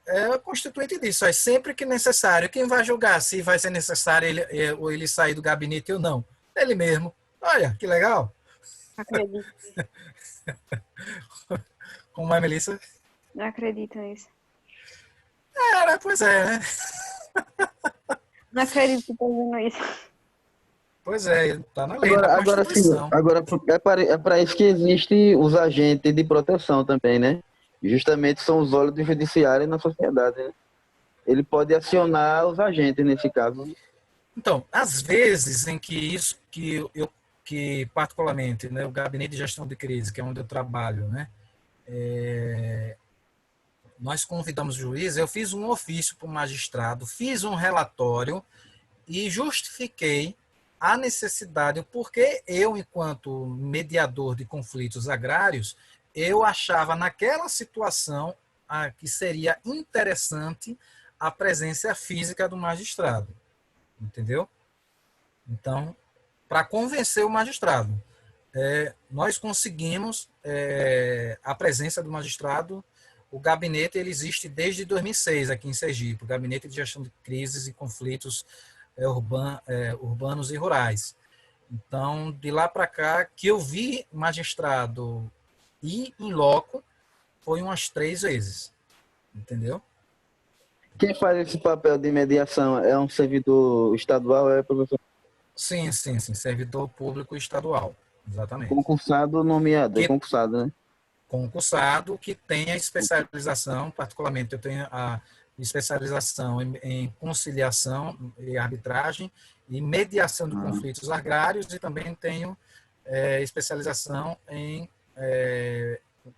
É o constituinte disso. Sempre que necessário. Quem vai julgar se vai ser necessário ele sair do gabinete ou não? Ele mesmo. Olha, que legal. Acredito. Como é, Melissa? Não acredito nisso. Pois é, né? Não acredito que tô vendo isso. Pois é, está na lei, na Agora sim, Constituição. agora é para isso que existe os agentes de proteção também, né? Justamente são os órgãos do judiciário na sociedade, né? Ele pode acionar os agentes nesse caso. Então, às vezes em que isso que particularmente, né, o Gabinete de Gestão de Crise, que é onde eu trabalho, né, nós convidamos o juiz, eu fiz um ofício para o magistrado, fiz um relatório e justifiquei a necessidade, porque eu, enquanto mediador de conflitos agrários, eu achava naquela situação que seria interessante a presença física do magistrado. Entendeu? Então, para convencer o magistrado, nós conseguimos a presença do magistrado. O gabinete ele existe desde 2006 aqui em Sergipe, o Gabinete de Gestão de Crises e Conflitos Urbanos e Rurais. Então, de lá para cá, que eu vi magistrado ir em loco, foi umas 3 vezes. Entendeu? Quem faz esse papel de mediação é um servidor estadual, professor? Sim, servidor público estadual, exatamente. Concursado nomeado, é concursado, né? Concursado que tem a especialização, particularmente eu tenho a especialização em conciliação e arbitragem e mediação de conflitos agrários e também tenho especialização em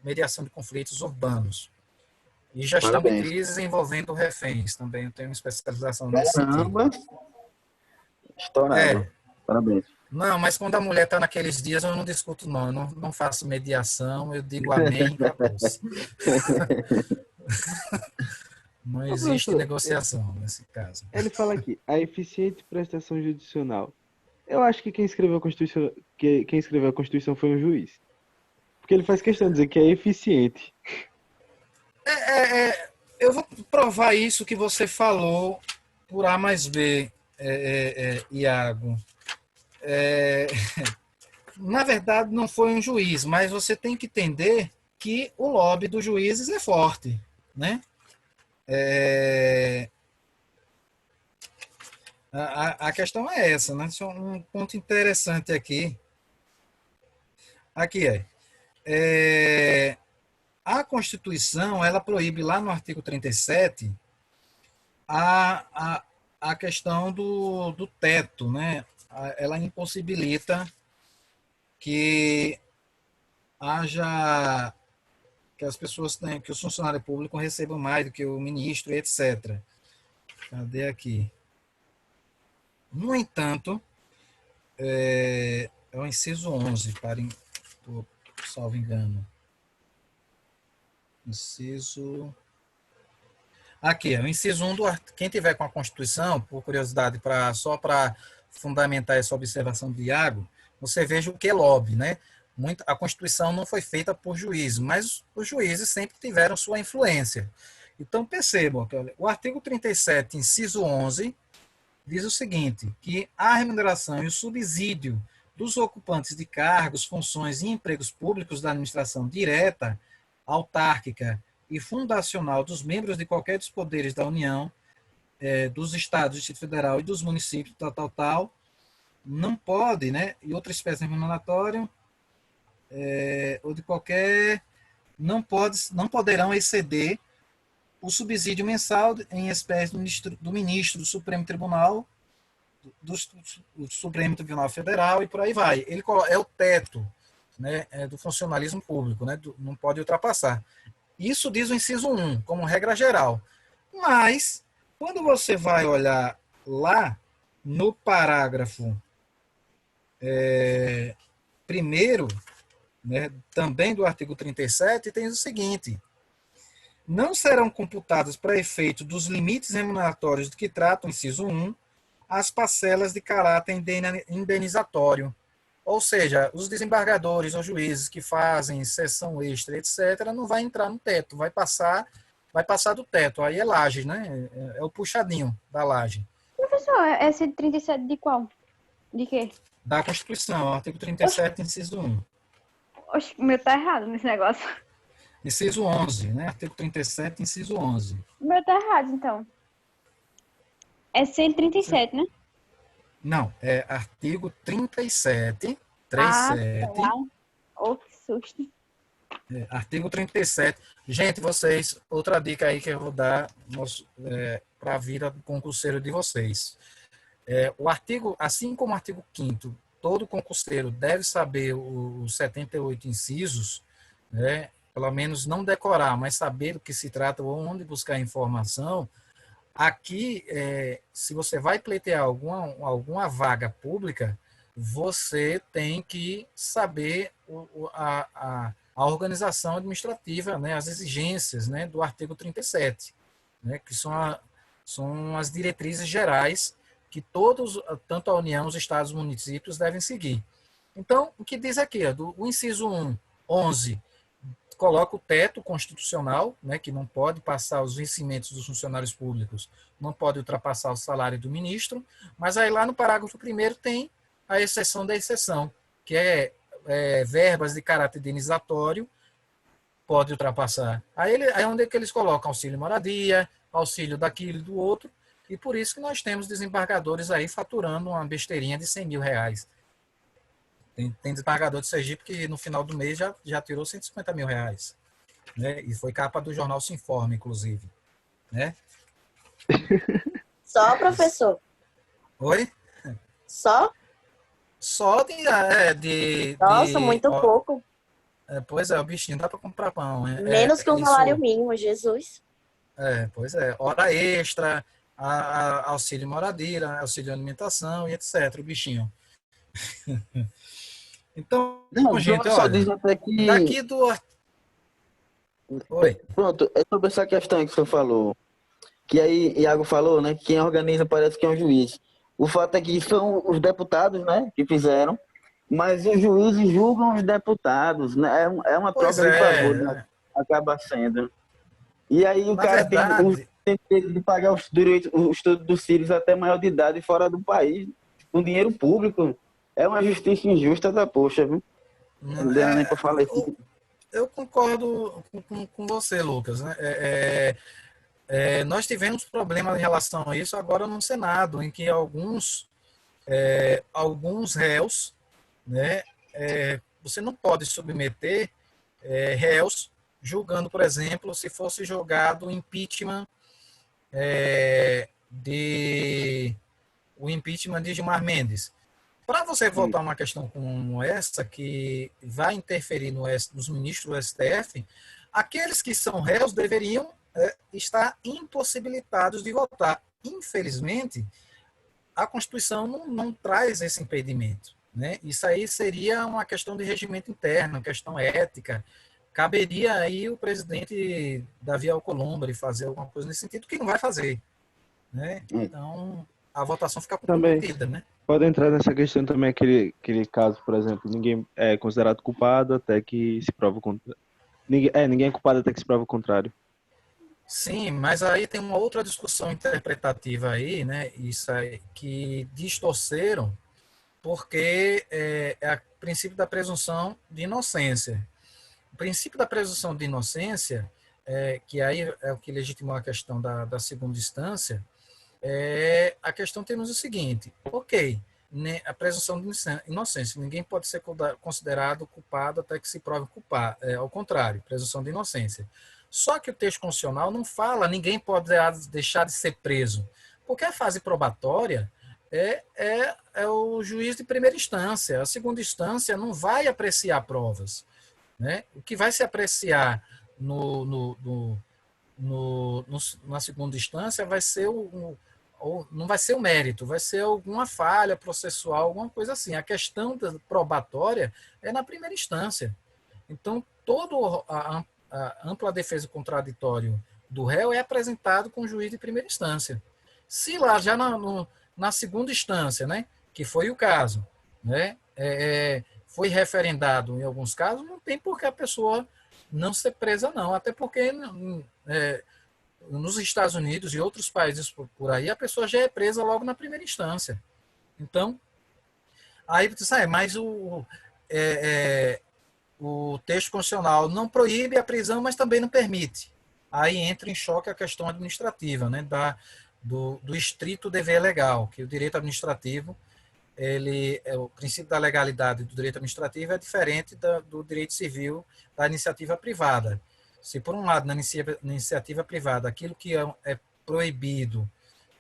mediação de conflitos urbanos. E gestão de crises envolvendo reféns. Também eu tenho especialização nesse sentido. Estourado. Parabéns. Não, mas quando a mulher está naqueles dias, eu não discuto, não. Eu não faço mediação, eu digo amém e acabou. Não existe negociação nesse caso. Ele fala aqui, a eficiente prestação judicial. Eu acho que quem escreveu a Constituição foi um juiz. Porque ele faz questão de dizer que é eficiente. Eu vou provar isso que você falou por A mais B, Iago. Na verdade, não foi um juiz, mas você tem que entender que o lobby dos juízes é forte, né? A questão é essa, né? Isso é um ponto interessante aqui. Aqui a Constituição, ela proíbe lá no artigo 37 a questão do teto, né? Ela impossibilita que haja que as pessoas tenham, que o funcionário público receba mais do que o ministro, etc. Cadê aqui? No entanto, é o inciso 11, salvo engano. Inciso... Aqui, o inciso 1 quem tiver com a Constituição, por curiosidade, só para fundamentar essa observação do Iago, você veja o que é lobby, né? A Constituição não foi feita por juízes, mas os juízes sempre tiveram sua influência. Então, percebam, o artigo 37, inciso 11, diz o seguinte, que a remuneração e o subsídio dos ocupantes de cargos, funções e empregos públicos da administração direta, autárquica e fundacional dos membros de qualquer dos poderes da União, dos estados, do Distrito Federal e dos municípios, tal, não pode, né, e outra espécie de remuneratório, ou de qualquer, não poderão exceder o subsídio mensal em espécie do ministro do Supremo Tribunal, do Supremo Tribunal Federal e por aí vai. Ele é o teto, né, do funcionalismo público, né, não pode ultrapassar. Isso diz o inciso 1, como regra geral. Mas, quando você vai olhar lá no parágrafo primeiro, né, também do artigo 37, tem o seguinte: não serão computadas para efeito dos limites remuneratórios de que trata o inciso 1 as parcelas de caráter indenizatório. Ou seja, os desembargadores ou juízes que fazem sessão extra, etc., não vai entrar no teto, vai passar do teto. Aí é laje, né? É o puxadinho da laje. Professor, esse 37 de qual? De quê? Da Constituição, artigo 37, inciso 1. Oxe, o meu tá errado nesse negócio. Inciso 11, né? Artigo 37, inciso 11. O meu tá errado, então. É 137, né? Não, é artigo 37, Ah, 37, tá. Oh, que susto. artigo 37. Gente, vocês, outra dica aí que eu vou dar para a vida do concurseiro de vocês. O artigo, assim como o artigo 5º, todo concurseiro deve saber os 78 incisos, né? Pelo menos não decorar, mas saber do que se trata ou onde buscar informação. Aqui, se você vai pleitear alguma vaga pública, você tem que saber a organização administrativa, né, as exigências, né, do artigo 37, né, que são as diretrizes gerais que todos, tanto a União, os estados e os municípios, devem seguir. Então, o que diz aqui? O inciso 11, coloca o teto constitucional, né, que não pode passar os vencimentos dos funcionários públicos, não pode ultrapassar o salário do ministro, mas aí lá no parágrafo 1º tem a exceção da exceção, que é verbas de caráter indenizatório, pode ultrapassar. Aí onde é que eles colocam auxílio moradia, auxílio daquilo e do outro, e por isso que nós temos desembargadores aí faturando uma besteirinha de R$100.000. Tem desembargador de Sergipe que no final do mês já tirou R$150.000, né? E foi capa do jornal Se Informa, inclusive, né? Só, professor? Oi? Só? Só Nossa, muito pouco. Pois é, o bichinho dá para comprar pão. Menos que um salário mínimo, Jesus. Pois é. Hora extra, auxílio moradia, auxílio alimentação e etc. O bichinho. Então, Não, gente, só olha, diz até que... daqui do... Oi. Pronto, é sobre essa questão que você falou. Que aí Iago falou, né? Que quem organiza parece que é um juiz. O fato é que são os deputados, né? Que fizeram. Mas os juízes julgam os deputados, né? É uma troca de favor, né? Acaba sendo. E aí o cara tem de pagar os direitos, o estudo dos filhos até maior de idade fora do país, com dinheiro público. É uma justiça injusta da poxa, viu? Não deu nem para falar isso. Eu concordo com você, Lucas, né? Nós tivemos problemas em relação a isso agora no Senado, em que alguns réus, né, você não pode submeter réus julgando, por exemplo, se fosse julgado o impeachment de Gilmar Mendes. Para você votar uma questão como essa, que vai interferir nos ministros do STF, aqueles que são réus deveriam estar impossibilitados de votar. Infelizmente, a Constituição não traz esse impedimento, né? Isso aí seria uma questão de regimento interno, uma questão ética. Caberia aí o presidente Davi Alcolumbre fazer alguma coisa nesse sentido, que não vai fazer, né? Então, a votação fica comprometida, né? Pode entrar nessa questão também aquele caso, por exemplo, ninguém é considerado culpado até que se prova o contrário. Ninguém é culpado até que se prova o contrário. Sim, mas aí tem uma outra discussão interpretativa aí, né? Isso aí, que distorceram, porque é o princípio da presunção de inocência. O princípio da presunção de inocência, que aí é o que legitimou a questão da segunda instância, a questão temos o seguinte: ok, né, a presunção de inocência, ninguém pode ser considerado culpado até que se prove culpado, ao contrário, presunção de inocência. Só que o texto constitucional não fala, ninguém pode deixar de ser preso, porque a fase probatória é o juiz de primeira instância, a segunda instância não vai apreciar provas, né? O que vai se apreciar na segunda instância vai ser não vai ser o mérito, vai ser alguma falha processual, alguma coisa assim. A questão probatória é na primeira instância. Então, toda a ampla defesa contraditório do réu é apresentado com o juiz de primeira instância. Se lá já na segunda instância, né, que foi o caso, né, foi referendado em alguns casos, não tem por que a pessoa não ser presa, não. Até porque nos Estados Unidos e outros países por aí, a pessoa já é presa logo na primeira instância. Então, aí você sabe, mas o texto constitucional não proíbe a prisão, mas também não permite. Aí entra em choque a questão administrativa, né, do estrito dever legal, que o direito administrativo o princípio da legalidade do direito administrativo é diferente do direito civil da iniciativa privada. Se, por um lado, na iniciativa privada, aquilo que é proibido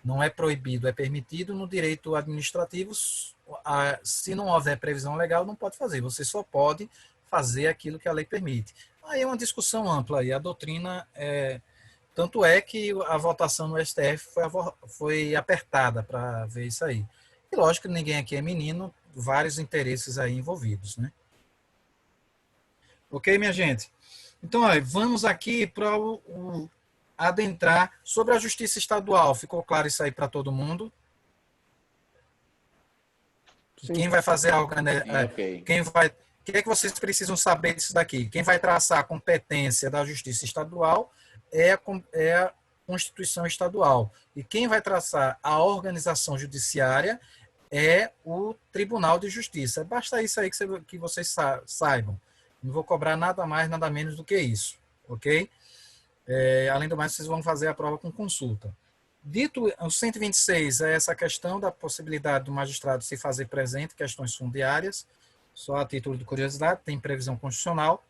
não é proibido, é permitido, no direito administrativo, se não houver previsão legal, não pode fazer. Você só pode fazer aquilo que a lei permite. Aí é uma discussão ampla, e a doutrina tanto é que a votação no STF foi apertada para ver isso aí. E lógico que ninguém aqui é menino, vários interesses aí envolvidos, né? Ok, minha gente? Então, olha, vamos aqui para adentrar sobre a justiça estadual. Ficou claro isso aí para todo mundo? Quem vai fazer a organização? Ok. O que é que vocês precisam saber disso daqui? Quem vai traçar a competência da justiça estadual é a Constituição Estadual. E quem vai traçar a organização judiciária é o Tribunal de Justiça. Basta isso aí que vocês saibam. Não vou cobrar nada mais, nada menos do que isso. Ok? Além do mais, vocês vão fazer a prova com consulta. Dito o 126 é essa questão da possibilidade do magistrado se fazer presente, questões fundiárias, só a título de curiosidade, tem previsão constitucional.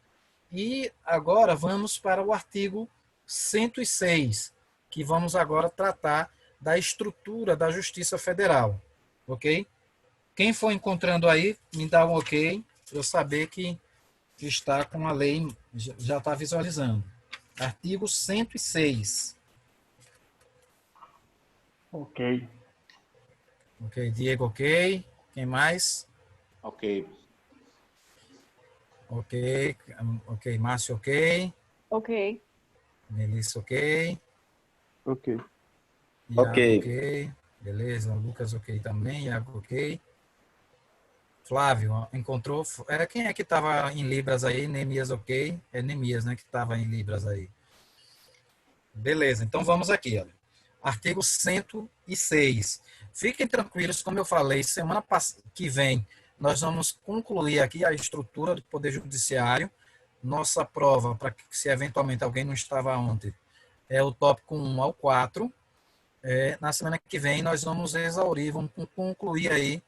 E agora vamos para o artigo 106, que vamos agora tratar da estrutura da Justiça Federal. Ok? Quem for encontrando aí, me dá um ok, para eu saber que está com a lei, já está visualizando. Artigo 106. Ok. Ok, Diego, ok. Quem mais? Ok. Ok, Márcio, ok. Ok. Melissa, ok. Ok. Iago, Ok. ok. Beleza, Lucas, ok também. Iago, ok. Flávio, encontrou? Quem é que estava em Libras aí? Neemias, ok. É Neemias, né, que estava em Libras aí. Beleza, então vamos aqui, olha. Artigo 106. Fiquem tranquilos, como eu falei, semana que vem nós vamos concluir aqui a estrutura do Poder Judiciário. Nossa prova, para que se eventualmente alguém não estava ontem, é o tópico 1 ao 4. Na semana que vem nós vamos exaurir, vamos concluir aí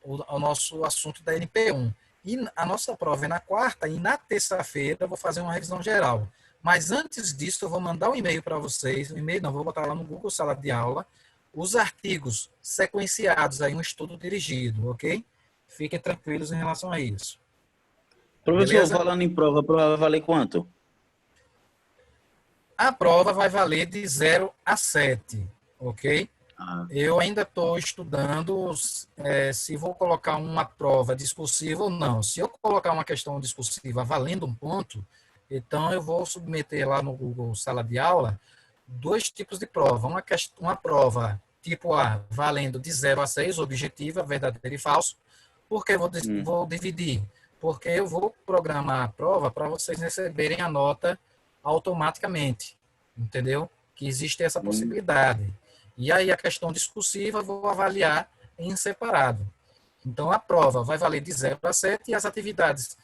o nosso assunto da NP1. E a nossa prova é na quarta e na terça-feira eu vou fazer uma revisão geral. Mas antes disso, eu vou mandar um e-mail para vocês. Um e-mail não, vou botar lá no Google Sala de Aula, os artigos sequenciados aí, um estudo dirigido, ok? Fiquem tranquilos em relação a isso. Professor, Beleza? falando em prova, a prova vai valer quanto? A prova vai valer de 0 a 7, ok? Ah, Eu ainda estou estudando se vou colocar uma prova discursiva ou não. Se eu colocar uma questão discursiva valendo um ponto, então eu vou submeter lá no Google Sala de Aula 2 tipos de prova. Uma prova tipo A, valendo de 0 a 6, objetiva, verdadeiro e falso. Por que vou dividir? Porque eu vou programar a prova para vocês receberem a nota automaticamente. Entendeu? Que existe essa possibilidade. E aí a questão discursiva eu vou avaliar em separado. Então a prova vai valer de 0 a 7 e as atividades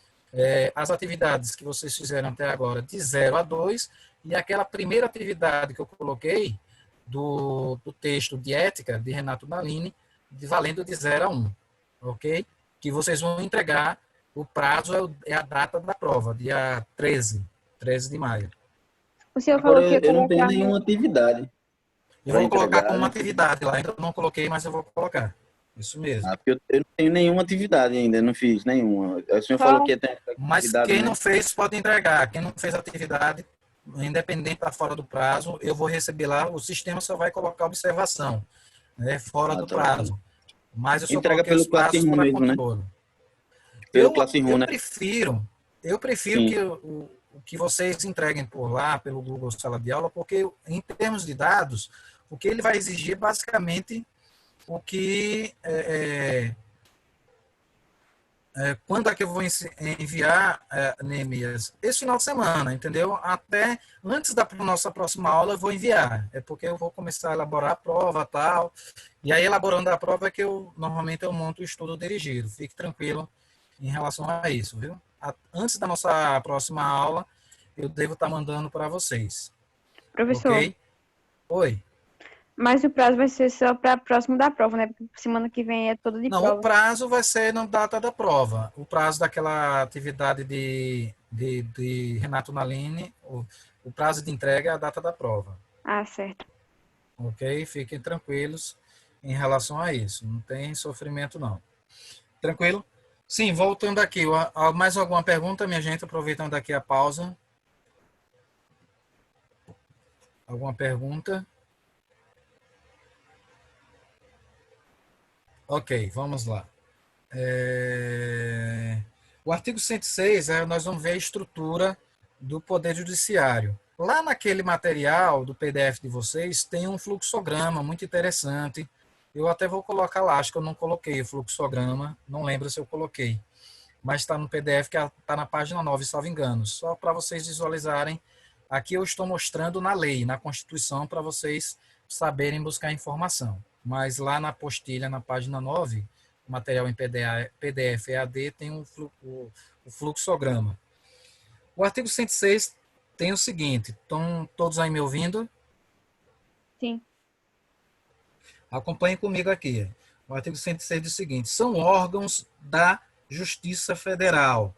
que vocês fizeram até agora de 0 a 2 e aquela primeira atividade que eu coloquei do texto de ética de Renato Nalini, valendo de 0 a 1. Ok? Que vocês vão entregar, o prazo é a data da prova, dia 13 de maio. O senhor agora falou que ia eu não tenho colocar nenhuma atividade. Eu Vai vou colocar entregar, como uma né? atividade lá, ainda não coloquei, mas eu vou colocar. Isso mesmo. Porque eu não tenho nenhuma atividade ainda, não fiz nenhuma. O senhor Só- falou que tem Mas atividade, quem né? não fez pode entregar. Quem não fez atividade, independente está fora do prazo, eu vou receber lá. O sistema só vai colocar observação, né, fora do tá prazo. Mas eu só Entrega coloquei pelo os prazos Classroom para mesmo, né? controle. Pelo Classroom, né? Eu prefiro Sim. que o que vocês entreguem por lá, pelo Google Sala de Aula, porque em termos de dados, o que ele vai exigir é basicamente o que quando é que eu vou enviar, Neemias? Esse final de semana, entendeu? Até antes da nossa próxima aula eu vou enviar. É porque eu vou começar a elaborar a prova e tal. E aí, elaborando a prova, é que normalmente eu monto o estudo dirigido. Fique tranquilo em relação a isso, viu? Antes da nossa próxima aula, eu devo estar mandando para vocês. Professor, Ok? Oi. Mas o prazo vai ser só para próximo da prova, né? Porque semana que vem é toda de Não, prova. o prazo vai ser na data da prova. O prazo daquela atividade de Renato Nalini, o prazo de entrega é a data da prova. Ah, certo. Ok? Fiquem tranquilos em relação a isso. Não tem sofrimento, não. Tranquilo? Sim, voltando aqui. Mais alguma pergunta, minha gente? Aproveitando aqui a pausa. Alguma pergunta? Ok, vamos lá. O artigo 106, nós vamos ver a estrutura do Poder Judiciário. Lá naquele material do PDF de vocês, tem um fluxograma muito interessante. Eu até vou colocar lá, acho que eu não coloquei o fluxograma, não lembro se eu coloquei. Mas está no PDF, que está na página 9, salvo engano. Só para vocês visualizarem. Aqui eu estou mostrando na lei, na Constituição, para vocês saberem buscar informação. Mas lá na apostila, na página 9, o material em PDF EAD tem o fluxograma. O artigo 106 tem o seguinte, estão todos aí me ouvindo? Sim. Acompanhem comigo aqui. O artigo 106 diz o seguinte, são órgãos da Justiça Federal,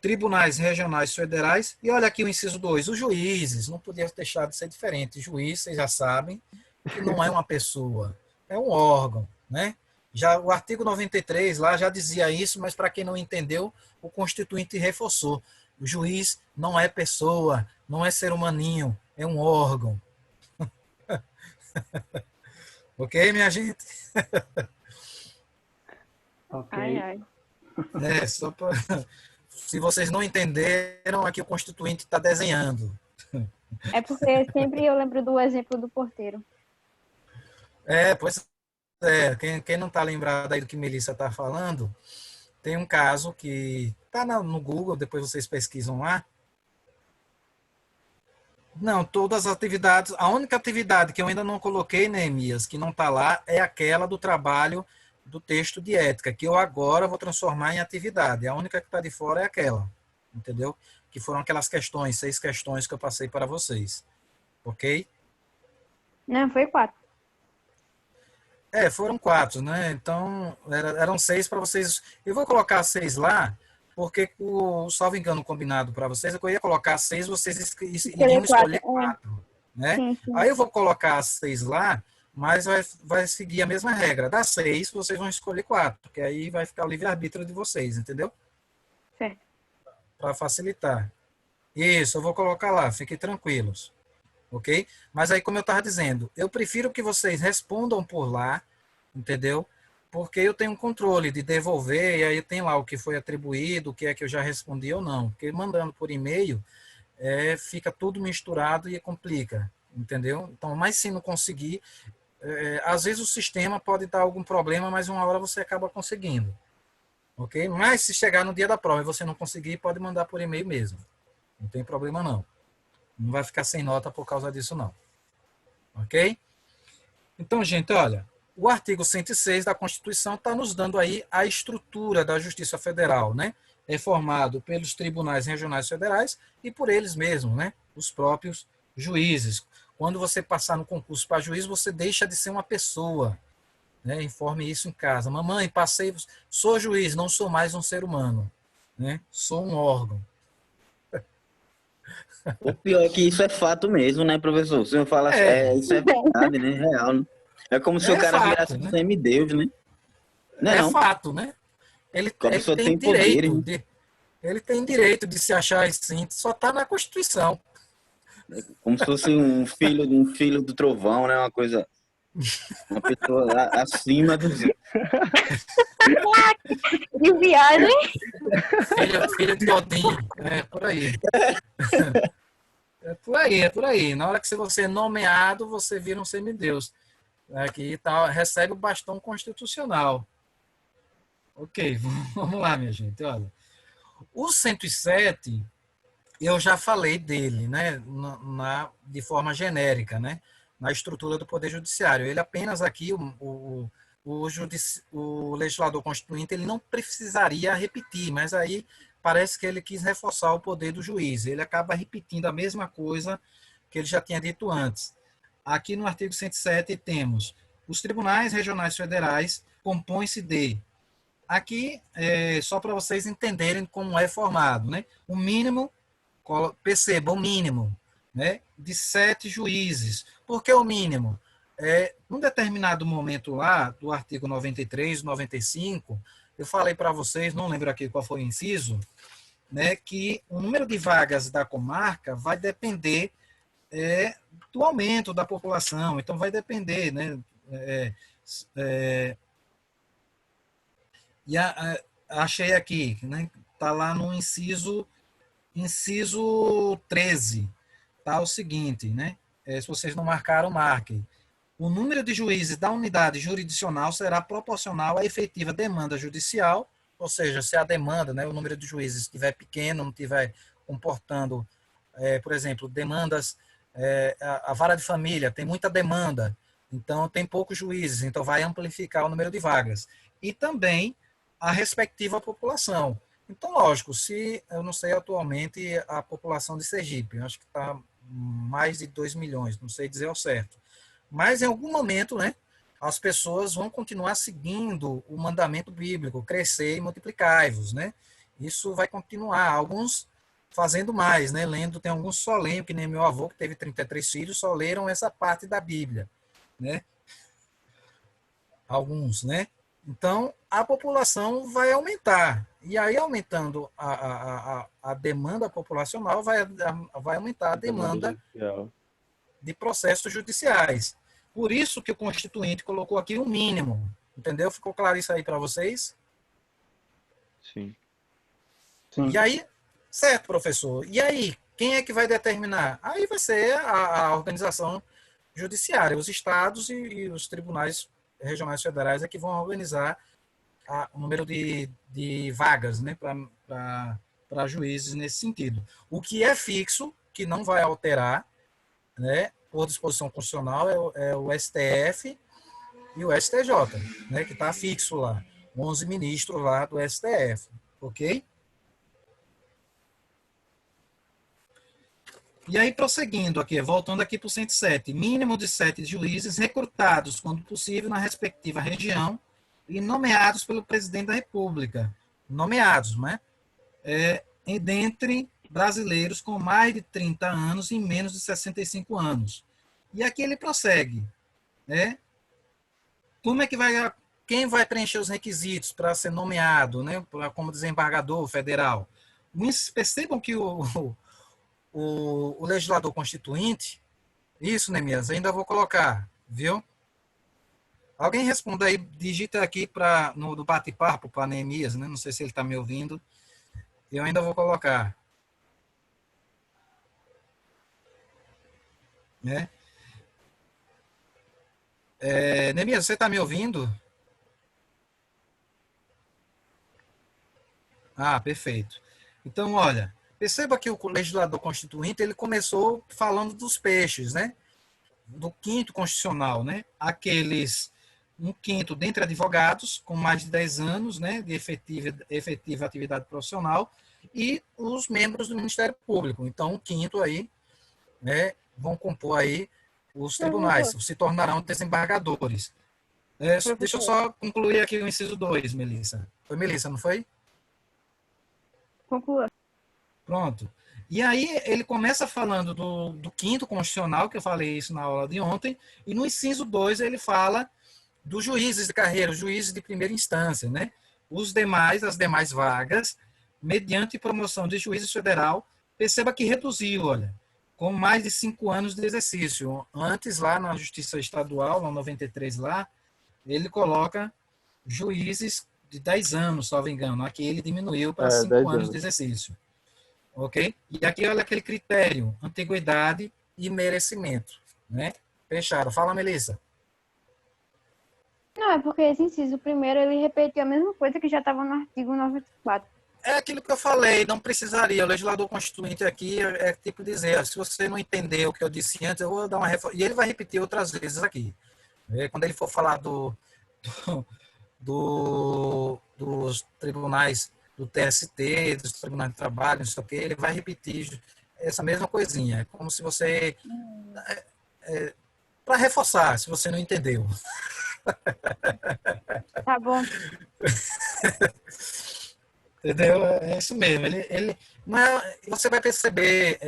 tribunais regionais federais, e olha aqui o inciso 2, os juízes, não podia deixar de ser diferente. Juiz, vocês já sabem, que não é uma pessoa, é um órgão, né? Já o artigo 93 lá já dizia isso, mas para quem não entendeu, o Constituinte reforçou. O juiz não é pessoa, não é ser humaninho, é um órgão. Ok, minha gente? Ok. Ai, ai. Só pra... Se vocês não entenderam, aqui o Constituinte está desenhando. É porque sempre eu lembro do exemplo do porteiro. Pois é. Quem não está lembrado aí do que Melissa está falando, tem um caso que está no Google, depois vocês pesquisam lá. Não, todas as atividades, a única atividade que eu ainda não coloquei, Neemias, que não está lá, é aquela do trabalho do texto de ética, que eu agora vou transformar em atividade. A única que está de fora é aquela, entendeu? Que foram aquelas questões, 6 questões que eu passei para vocês. Ok? Não, foi 4. Foram 4, né? Então, eram 6 para vocês. Eu vou colocar 6 lá, porque salvo engano combinado para vocês, eu ia colocar 6, vocês iriam escolher 4. Né? Sim, sim. Aí eu vou colocar 6 lá, mas vai seguir a mesma regra. Das 6, vocês vão escolher 4, porque aí vai ficar o livre-arbítrio de vocês, entendeu? Certo. Para facilitar. Isso, eu vou colocar lá, fiquem tranquilos. Ok? Mas aí, como eu estava dizendo, eu prefiro que vocês respondam por lá, entendeu? Porque eu tenho um controle de devolver, e aí tem lá o que foi atribuído, o que é que eu já respondi ou não. Porque mandando por e-mail, fica tudo misturado e complica, entendeu? Então, mas se não conseguir, às vezes o sistema pode dar algum problema, mas uma hora você acaba conseguindo. Ok? Mas se chegar no dia da prova e você não conseguir, pode mandar por e-mail mesmo. Não tem problema não. Não vai ficar sem nota por causa disso não. Ok? Então, gente, olha, o artigo 106 da Constituição está nos dando aí a estrutura da Justiça Federal, né? É formado pelos tribunais regionais federais e por eles mesmos, né? Os próprios juízes. Quando você passar no concurso para juiz, você deixa de ser uma pessoa, né? Informe isso em casa. Mamãe, passei, sou juiz, não sou mais um ser humano, né? Sou um órgão. O pior é que isso é fato mesmo, né, professor? O senhor fala, isso é verdade, né? Real, né? É como se o cara fato, virasse né? um semideus, né? É fato, né? Ele tem direito ele tem direito de se achar assim, só está na Constituição. Como se fosse um filho do trovão, né? Uma coisa, uma pessoa lá acima do... De viagem. Filho de Odin, por aí. É por aí. Na hora que você é nomeado, você vira um semideus. Aqui tá, recebe o bastão constitucional. Ok, vamos lá, minha gente. Olha, o 107, eu já falei dele, né, de forma genérica, né, na estrutura do Poder Judiciário. Ele apenas aqui, o legislador constituinte, ele não precisaria repetir, mas aí parece que ele quis reforçar o poder do juiz. Ele acaba repetindo a mesma coisa que ele já tinha dito antes. aqui no artigo 107 temos os tribunais regionais federais compõem-se de... Aqui, só para vocês entenderem como é formado, né? O mínimo, perceba, o mínimo, né? De 7 juízes. Por que o mínimo? Num determinado momento lá, do artigo 93, 95, eu falei para vocês, não lembro aqui qual foi o inciso, né? Que o número de vagas da comarca vai depender do aumento da população. Então, vai depender, né? Achei aqui, né? Está lá no inciso 13. Está o seguinte, né? Se vocês não marcaram, marquem. O número de juízes da unidade jurisdicional será proporcional à efetiva demanda judicial, ou seja, se a demanda, né, o número de juízes estiver pequeno, não estiver comportando, por exemplo, demandas, a vara de família tem muita demanda, então tem poucos juízes, então vai amplificar o número de vagas. E também a respectiva população. Então, lógico, se, eu não sei atualmente a população de Sergipe, acho que está mais de 2 milhões, não sei dizer ao certo. Mas em algum momento, né, as pessoas vão continuar seguindo o mandamento bíblico, crescer e multiplicai-vos, né? Isso vai continuar, alguns fazendo mais, né? Lendo, tem alguns só leem, que nem meu avô, que teve 33 filhos, só leram essa parte da Bíblia, né? Alguns, né? Então, a população vai aumentar. E aí, aumentando a demanda populacional, vai aumentar a demanda de processos judiciais. Por isso que o Constituinte colocou aqui um mínimo. Entendeu? Ficou claro isso aí para vocês? Sim. E aí, certo, professor. E aí, quem é que vai determinar? Aí vai ser a organização judiciária, os estados e os tribunais regionais federais é que vão organizar o número de vagas, né, para juízes nesse sentido. O que é fixo, que não vai alterar, né, por disposição constitucional, é o STF e o STJ, né, que está fixo lá, 11 ministros lá do STF, ok? E aí, prosseguindo aqui, voltando aqui para o 107, mínimo de 7 juízes recrutados, quando possível, na respectiva região e nomeados pelo presidente da República. Nomeados, né? Dentre brasileiros com mais de 30 anos e menos de 65 anos. E aqui ele prossegue, né? Como é que quem vai preencher os requisitos para ser nomeado, né, como desembargador federal? Percebam que o legislador constituinte, isso, Neemias, ainda vou colocar, viu? Alguém responda aí, digita aqui no bate-papo para Neemias, né? Não sei se ele está me ouvindo. Eu ainda vou colocar. Né? Neemias, você está me ouvindo? Ah, perfeito. Então, olha, perceba que o legislador constituinte ele começou falando dos peixes, né? Do quinto constitucional, né? Um quinto dentre advogados com mais de 10 anos, né, de efetiva atividade profissional e os membros do Ministério Público. Então, um quinto aí, né, vão compor aí os tribunais, se tornarão desembargadores. Deixa eu só concluir aqui o inciso 2, Melissa. Foi Melissa, não foi? Conclua. Pronto. E aí ele começa falando do quinto constitucional, que eu falei isso na aula de ontem, e no inciso 2 ele fala dos juízes de carreira, os juízes de primeira instância, né? As demais vagas, mediante promoção de juízes federal, perceba que reduziu, olha, com mais de 5 anos de exercício. Antes, lá na Justiça Estadual, no 93 lá, ele coloca juízes de 10 anos, salvo engano. Aqui ele diminuiu para 5 anos de exercício. Ok? E aqui, olha aquele critério, antiguidade e merecimento, né? Fecharam. Fala, Melissa. Não, é porque esse inciso primeiro, ele repetiu a mesma coisa que já estava no artigo 94. É aquilo que eu falei, não precisaria. O legislador constituinte aqui tipo dizer, se você não entendeu o que eu disse antes, eu vou dar uma reforma. E ele vai repetir outras vezes aqui. Quando ele for falar dos tribunais do TST, dos tribunais de trabalho, não sei o quê, ele vai repetir essa mesma coisinha. É como se você para reforçar, se você não entendeu. Tá bom. Entendeu? É isso mesmo. Mas você vai perceber,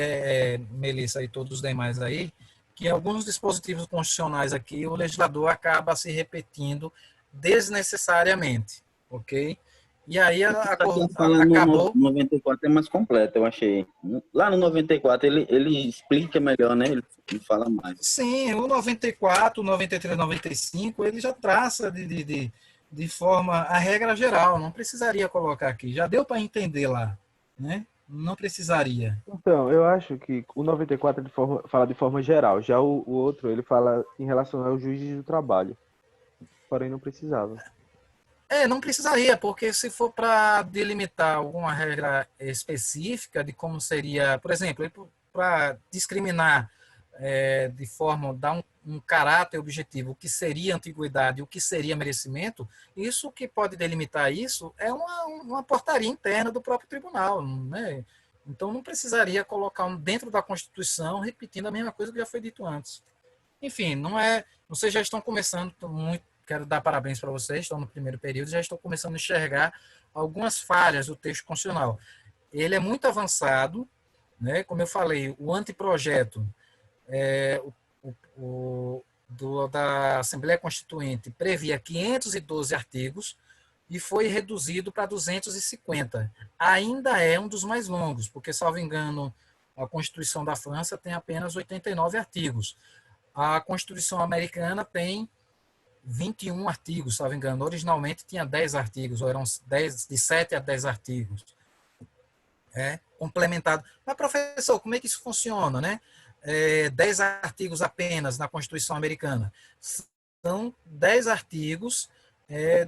Melissa e todos os demais aí, que alguns dispositivos constitucionais aqui, o legislador acaba se repetindo desnecessariamente, ok? E aí acabou... No 94 é mais completo, eu achei. Lá no 94 ele explica melhor, né? Ele fala mais. Sim, o 94, o 93, 95, ele já traça de forma a regra geral, não precisaria colocar aqui, já deu para entender lá, né? Não precisaria. Então, eu acho que o 94 fala de forma geral, já o outro ele fala em relação ao juiz do trabalho, porém não precisava. Não precisaria, porque se for para delimitar alguma regra específica de como seria, por exemplo, para discriminar de forma, dar um caráter objetivo, o que seria antiguidade e o que seria merecimento, isso que pode delimitar isso é uma portaria interna do próprio tribunal, né? Então não precisaria colocar dentro da Constituição repetindo a mesma coisa que já foi dito antes. Enfim, vocês já estão começando muito. Quero dar parabéns para vocês, estão no primeiro período, já estou começando a enxergar algumas falhas do texto constitucional. Ele é muito avançado, né? Como eu falei, o anteprojeto da Assembleia Constituinte previa 512 artigos e foi reduzido para 250. Ainda é um dos mais longos, porque, salvo engano, a Constituição da França tem apenas 89 artigos. A Constituição americana tem 21 artigos, salvo engano. Originalmente tinha 10 artigos, ou eram de 7 a 10 artigos. Complementado. Mas, professor, como é que isso funciona, né? 10 artigos apenas na Constituição americana. São 10 artigos,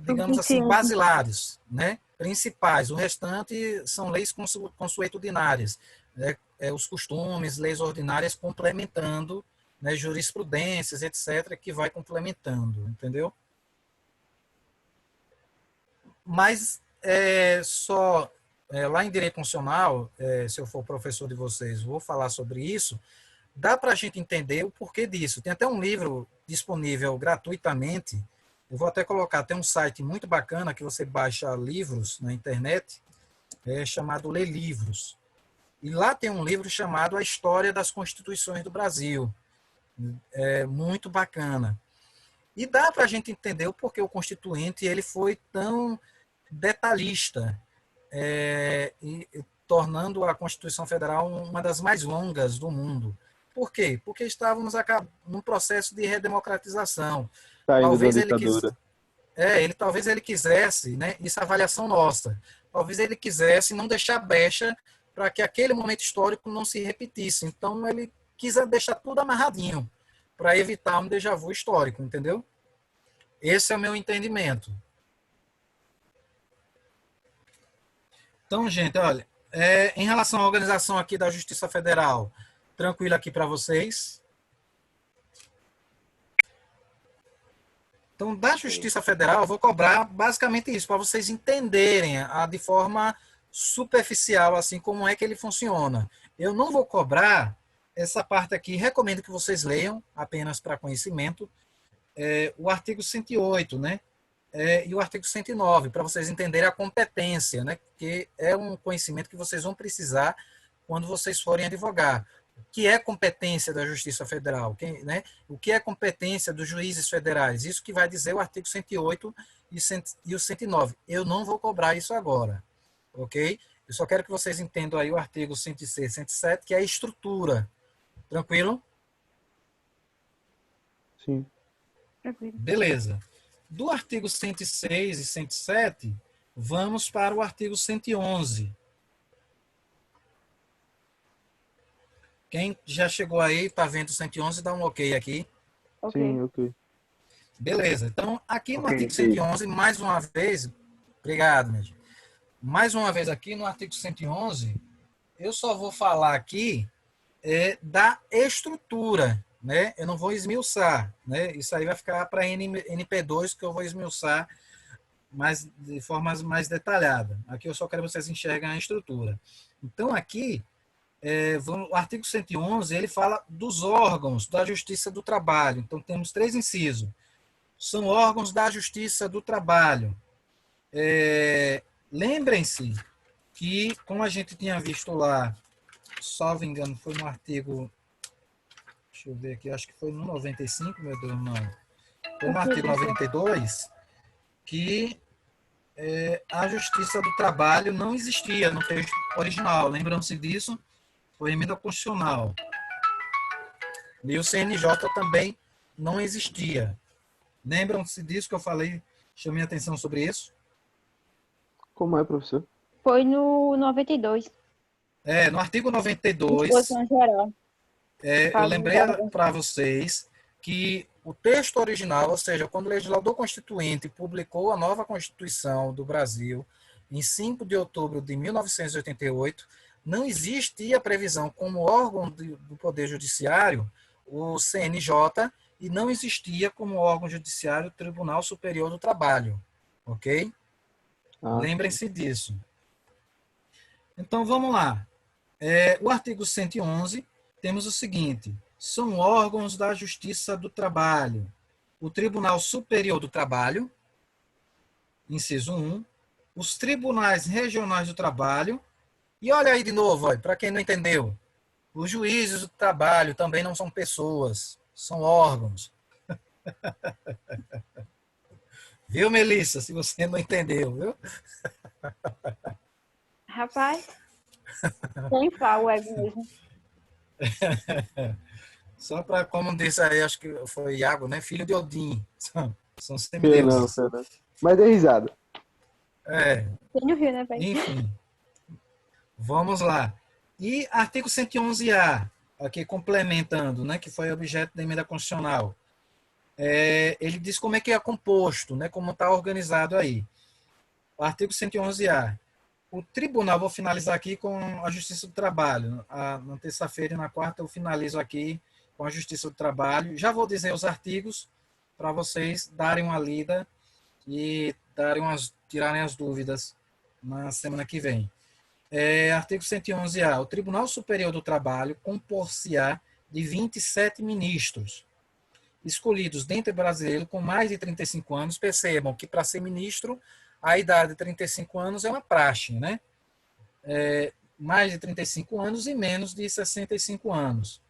digamos assim, basilares, né? Principais. O restante são leis consuetudinárias, né? Os costumes, leis ordinárias complementando, né, jurisprudências, etc., que vai complementando, entendeu? Mas lá em Direito Constitucional, se eu for professor de vocês, vou falar sobre isso, dá para a gente entender o porquê disso. Tem até um livro disponível gratuitamente, eu vou até colocar, tem um site muito bacana que você baixa livros na internet, chamado Lê Livros. E lá tem um livro chamado A História das Constituições do Brasil. Muito bacana. E dá para a gente entender o porquê o Constituinte ele foi tão detalhista, tornando a Constituição Federal uma das mais longas do mundo. Por quê? Porque estávamos num processo de redemocratização. Talvez ele quisesse, né, isso é avaliação nossa, talvez ele quisesse não deixar brecha para que aquele momento histórico não se repetisse. Então, ele quis deixar tudo amarradinho para evitar um déjà vu histórico, entendeu? Esse é o meu entendimento. Então, gente, olha, em relação à organização aqui da Justiça Federal, tranquilo aqui para vocês? Então, da Justiça Federal, eu vou cobrar basicamente isso, para vocês entenderem de forma superficial, assim, como é que ele funciona. Eu não vou cobrar essa parte aqui, recomendo que vocês leiam, apenas para conhecimento, o artigo 108, né? E o artigo 109, para vocês entenderem a competência, né? Que é um conhecimento que vocês vão precisar quando vocês forem advogar. O que é competência da Justiça Federal? Né? O que é competência dos juízes federais? Isso que vai dizer o artigo 108 e o 109. Eu não vou cobrar isso agora, ok? Eu só quero que vocês entendam aí o artigo 106 e 107, que é a estrutura. Tranquilo? Sim. Beleza. Do artigo 106 e 107, vamos para o artigo 111. Quem já chegou aí, está vendo o 111, dá um ok aqui. Sim, ok. Beleza. Então, aqui no artigo 111, mais uma vez, obrigado, meu gente. Mais uma vez aqui no artigo 111, eu só vou falar aqui da estrutura, né? Eu não vou esmiuçar, né? Isso aí vai ficar para NP2, que eu vou esmiuçar de forma mais detalhada. Aqui eu só quero que vocês enxerguem a estrutura. Então, aqui, o artigo 111, ele fala dos órgãos da Justiça do Trabalho. Então, temos 3 incisos. São órgãos da Justiça do Trabalho. Lembrem-se que, como a gente tinha visto lá, salvo engano, foi no artigo... Deixa eu ver aqui, acho que foi no 95, meu Deus, não. Foi no artigo 92, que a Justiça do Trabalho não existia no texto original. Lembram-se disso? Foi emenda constitucional. E o CNJ também não existia. Lembram-se disso que eu falei? Chamei a atenção sobre isso? Como é, professor? Foi no 92. No artigo 92, Disposição geral. eu lembrei para vocês que o texto original, ou seja, quando o legislador constituinte publicou a nova Constituição do Brasil, em 5 de outubro de 1988, não existia previsão como órgão do Poder Judiciário o CNJ e não existia como órgão judiciário o Tribunal Superior do Trabalho. Ok? Lembrem-se disso. Então, vamos lá. O artigo 111, temos o seguinte: são órgãos da Justiça do Trabalho. O Tribunal Superior do Trabalho, inciso 1, os Tribunais Regionais do Trabalho, e olha aí de novo, para quem não entendeu, os juízes do trabalho também não são pessoas, são órgãos. Viu, Melissa? Se você não entendeu, viu? Rapaz, sem fala o ego mesmo. Só para, como disse aí, acho que foi Iago, né? Filho de Odin. São Não, semideuses. não. Mas dei risada. Tem no Rio, né, velho? Enfim. Vamos lá. E artigo 111-A, aqui complementando, né? Que foi objeto da emenda constitucional. Ele diz como é que é composto, né? Como está organizado aí. O artigo 111-A. O tribunal, vou finalizar aqui com a Justiça do Trabalho. Na terça-feira e na quarta eu finalizo aqui com a Justiça do Trabalho. Já vou dizer os artigos para vocês darem uma lida e tirarem as dúvidas na semana que vem. Artigo 111-A. O Tribunal Superior do Trabalho compor-se-á de 27 ministros, escolhidos dentre brasileiros com mais de 35 anos. Percebam que para ser ministro, a idade de 35 anos é uma praxe, né? Mais de 35 anos e menos de 65 anos.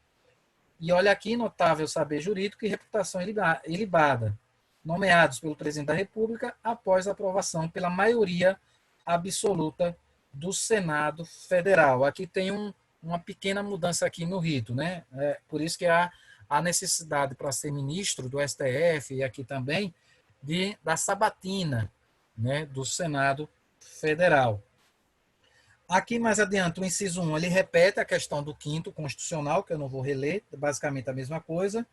E olha aqui, notável saber jurídico e reputação ilibada, nomeados pelo presidente da República após aprovação pela maioria absoluta do Senado Federal. Aqui tem uma pequena mudança aqui no rito, né? Por isso que há a necessidade para ser ministro do STF e aqui também da sabatina, né, do Senado Federal. Aqui mais adiante, o inciso 1, ele repete a questão do 5º constitucional, que eu não vou reler, basicamente a mesma coisa.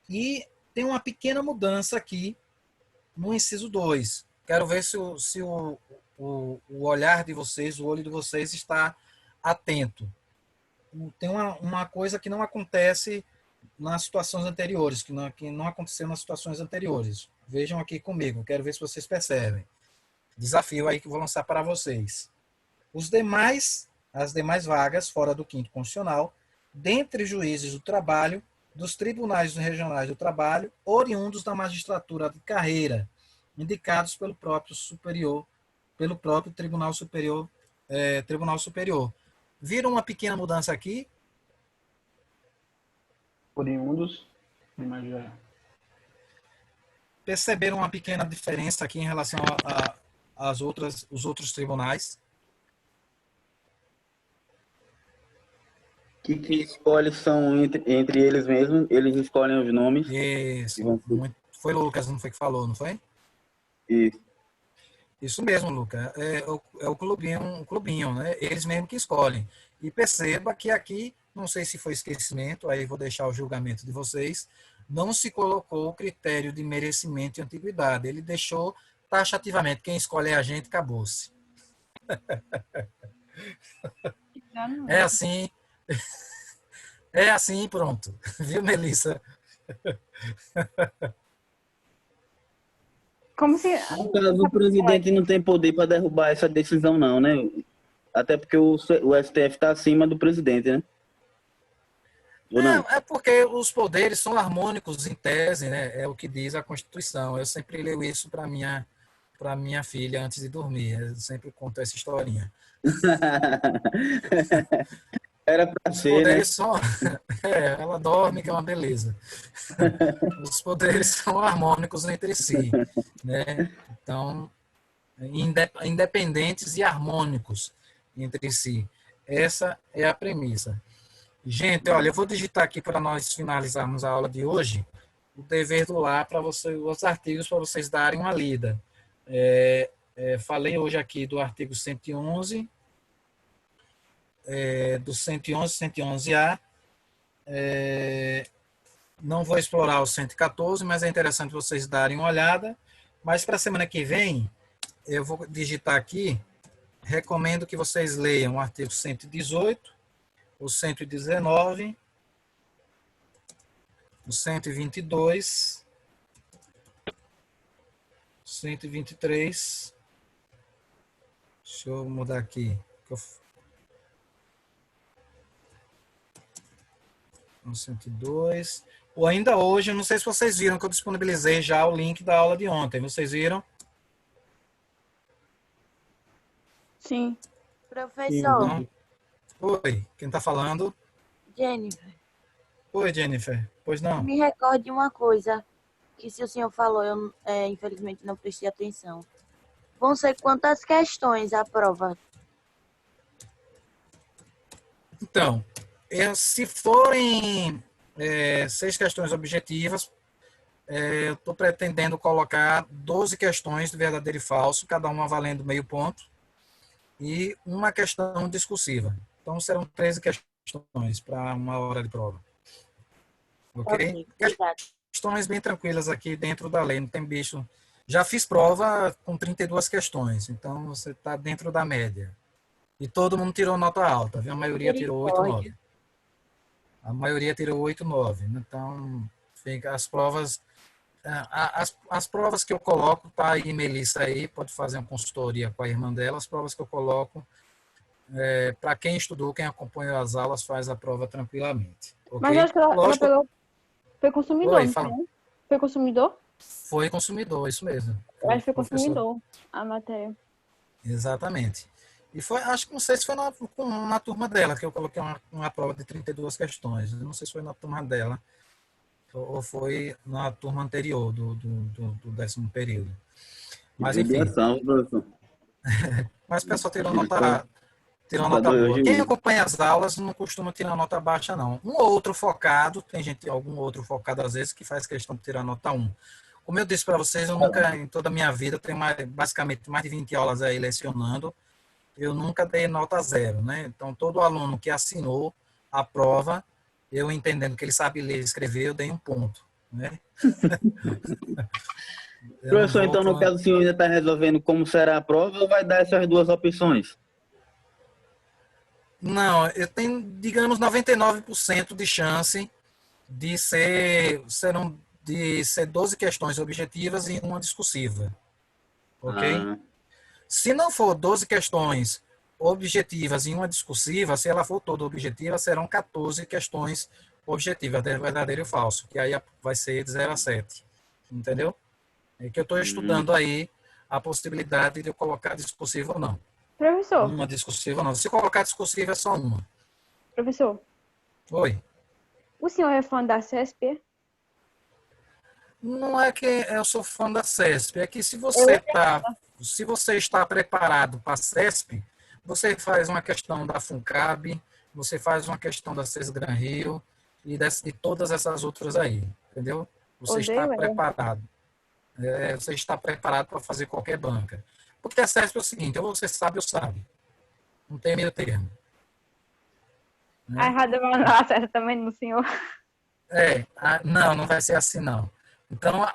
E tem uma pequena mudança aqui no inciso 2. Quero ver se o olhar de vocês, o olho de vocês está atento. Tem uma coisa que não acontece nas situações anteriores, que não aconteceu nas situações anteriores. Vejam aqui comigo, quero ver se vocês percebem. Desafio aí que eu vou lançar para vocês. As demais vagas, fora do 5º constitucional, dentre juízes do trabalho, dos tribunais regionais do trabalho, oriundos da magistratura de carreira, indicados pelo próprio Tribunal Superior. Viram uma pequena mudança aqui? Oriundos de magia. Perceberam uma pequena diferença aqui em relação os outros tribunais? Que escolhe são entre eles mesmos, eles escolhem os nomes. Isso. Foi o Lucas, não foi que falou, não foi? Isso mesmo, Lucas. É o clubinho, né? Eles mesmos que escolhem. E perceba que aqui, não sei se foi esquecimento, aí vou deixar o julgamento de vocês, não se colocou o critério de merecimento e antiguidade. Ele deixou taxativamente. Quem escolhe é a gente, acabou-se. É assim. É assim, pronto. Viu, Melissa? Como se... No caso, o presidente não tem poder para derrubar essa decisão, não, né? Até porque o STF está acima do presidente, né? Ou não? É porque os poderes são harmônicos em tese, né? É o que diz a Constituição. Eu sempre leio isso para minha filha antes de dormir. Eu sempre conto essa historinha. Era para Os ser, né? poderes são... ela dorme, que é uma beleza. Os poderes são harmônicos entre si, né? Então, independentes e harmônicos entre si. Essa é a premissa. Gente, olha, eu vou digitar aqui para nós finalizarmos a aula de hoje o dever do lar para vocês, os artigos para vocês darem uma lida. Falei hoje aqui do artigo 111, do 111, 111A. Não vou explorar o 114, mas é interessante vocês darem uma olhada. Mas para a semana que vem, eu vou digitar aqui, recomendo que vocês leiam o artigo 118, o 119, o 122, 123. Deixa eu mudar aqui. O 102. Ou ainda hoje, eu não sei se vocês viram que eu disponibilizei já o link da aula de ontem. Vocês viram? Sim. Professor, Não? Oi, quem está falando? Jennifer, Oi, Jennifer. Pois não? me recorde uma coisa que se o senhor falou, eu infelizmente não prestei atenção. Vão ser quantas questões a prova? Então, se forem 6 questões objetivas, eu estou pretendendo colocar 12 questões de verdadeiro e falso, cada uma valendo meio ponto, e uma questão discursiva. Então, serão 13 questões para uma hora de prova. Ok? Questões bem tranquilas aqui dentro da lei, não tem bicho. Já fiz prova com 32 questões, então você está dentro da média. E todo mundo tirou nota alta, viu? A maioria tirou 8, 9. A maioria tirou 8, 9. Então, fica as provas... As provas que eu coloco, tá aí Melissa aí, pode fazer uma consultoria com a irmã dela, as provas que eu coloco, para quem estudou, quem acompanhou as aulas, faz a prova tranquilamente. Okay? Mas eu acho que ela pegou... Foi consumidor, Oi, não fala. foi? Foi consumidor? Foi consumidor, isso mesmo. Eu acho que foi Professor. consumidor a matéria. Exatamente. E foi, acho que não sei se foi na turma dela, que eu coloquei uma prova de 32 questões. Não sei se foi na turma dela ou foi na turma anterior do 10º período. Mas enfim. Mas o pessoal tirou nota boa. Quem acompanha as aulas não costuma tirar nota baixa, não. Um ou outro focado, tem algum outro focado às vezes que faz questão de tirar nota 1. Como eu disse para vocês, eu nunca, em toda a minha vida, eu tenho basicamente mais de 20 aulas aí lecionando, eu nunca dei nota 0, né? Então, todo aluno que assinou a prova, eu entendendo que ele sabe ler e escrever, eu dei um ponto, né? Professor, então, no caso, o senhor ainda está resolvendo como será a prova ou vai dar essas duas opções? Não, eu tenho, digamos, 99% de chance de ser 12 questões objetivas e uma discursiva. Ok? Se não for 12 questões objetivas e uma discursiva, se ela for toda objetiva, serão 14 questões objetivas, de verdadeiro e falso, que aí vai ser de 0 a 7. Entendeu? É que eu estou estudando aí a possibilidade de eu colocar discursiva ou não. Professor. Uma discursiva não. Se colocar discursiva é só uma. Professor. Oi. O senhor é fã da CESP? Não é que eu sou fã da CESP, é que se você está preparado para a CESP, você faz uma questão da FUNCAB, você faz uma questão da CESGRAN Rio e de todas essas outras aí, entendeu? Você está preparado. Você está preparado para fazer qualquer banca. Porque a CESP é o seguinte, ou você sabe ou sabe. Não tem meio termo. A errada não acerta também no senhor. Não vai ser assim não. Então,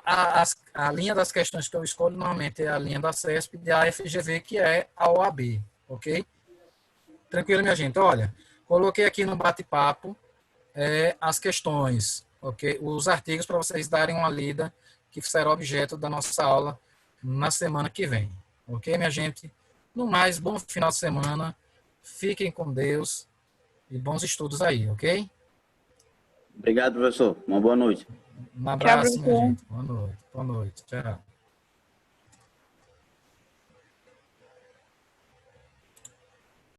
a linha das questões que eu escolho normalmente é a linha da CESP e da FGV, que é a OAB, ok? Tranquilo, minha gente? Olha, coloquei aqui no bate-papo as questões, ok? Os artigos para vocês darem uma lida, que será objeto da nossa aula, na semana que vem. Ok, minha gente? No mais, bom final de semana. Fiquem com Deus e bons estudos aí, ok? Obrigado, professor. Uma boa noite. Um abraço, minha professor. gente. Boa noite. Boa noite. Tchau.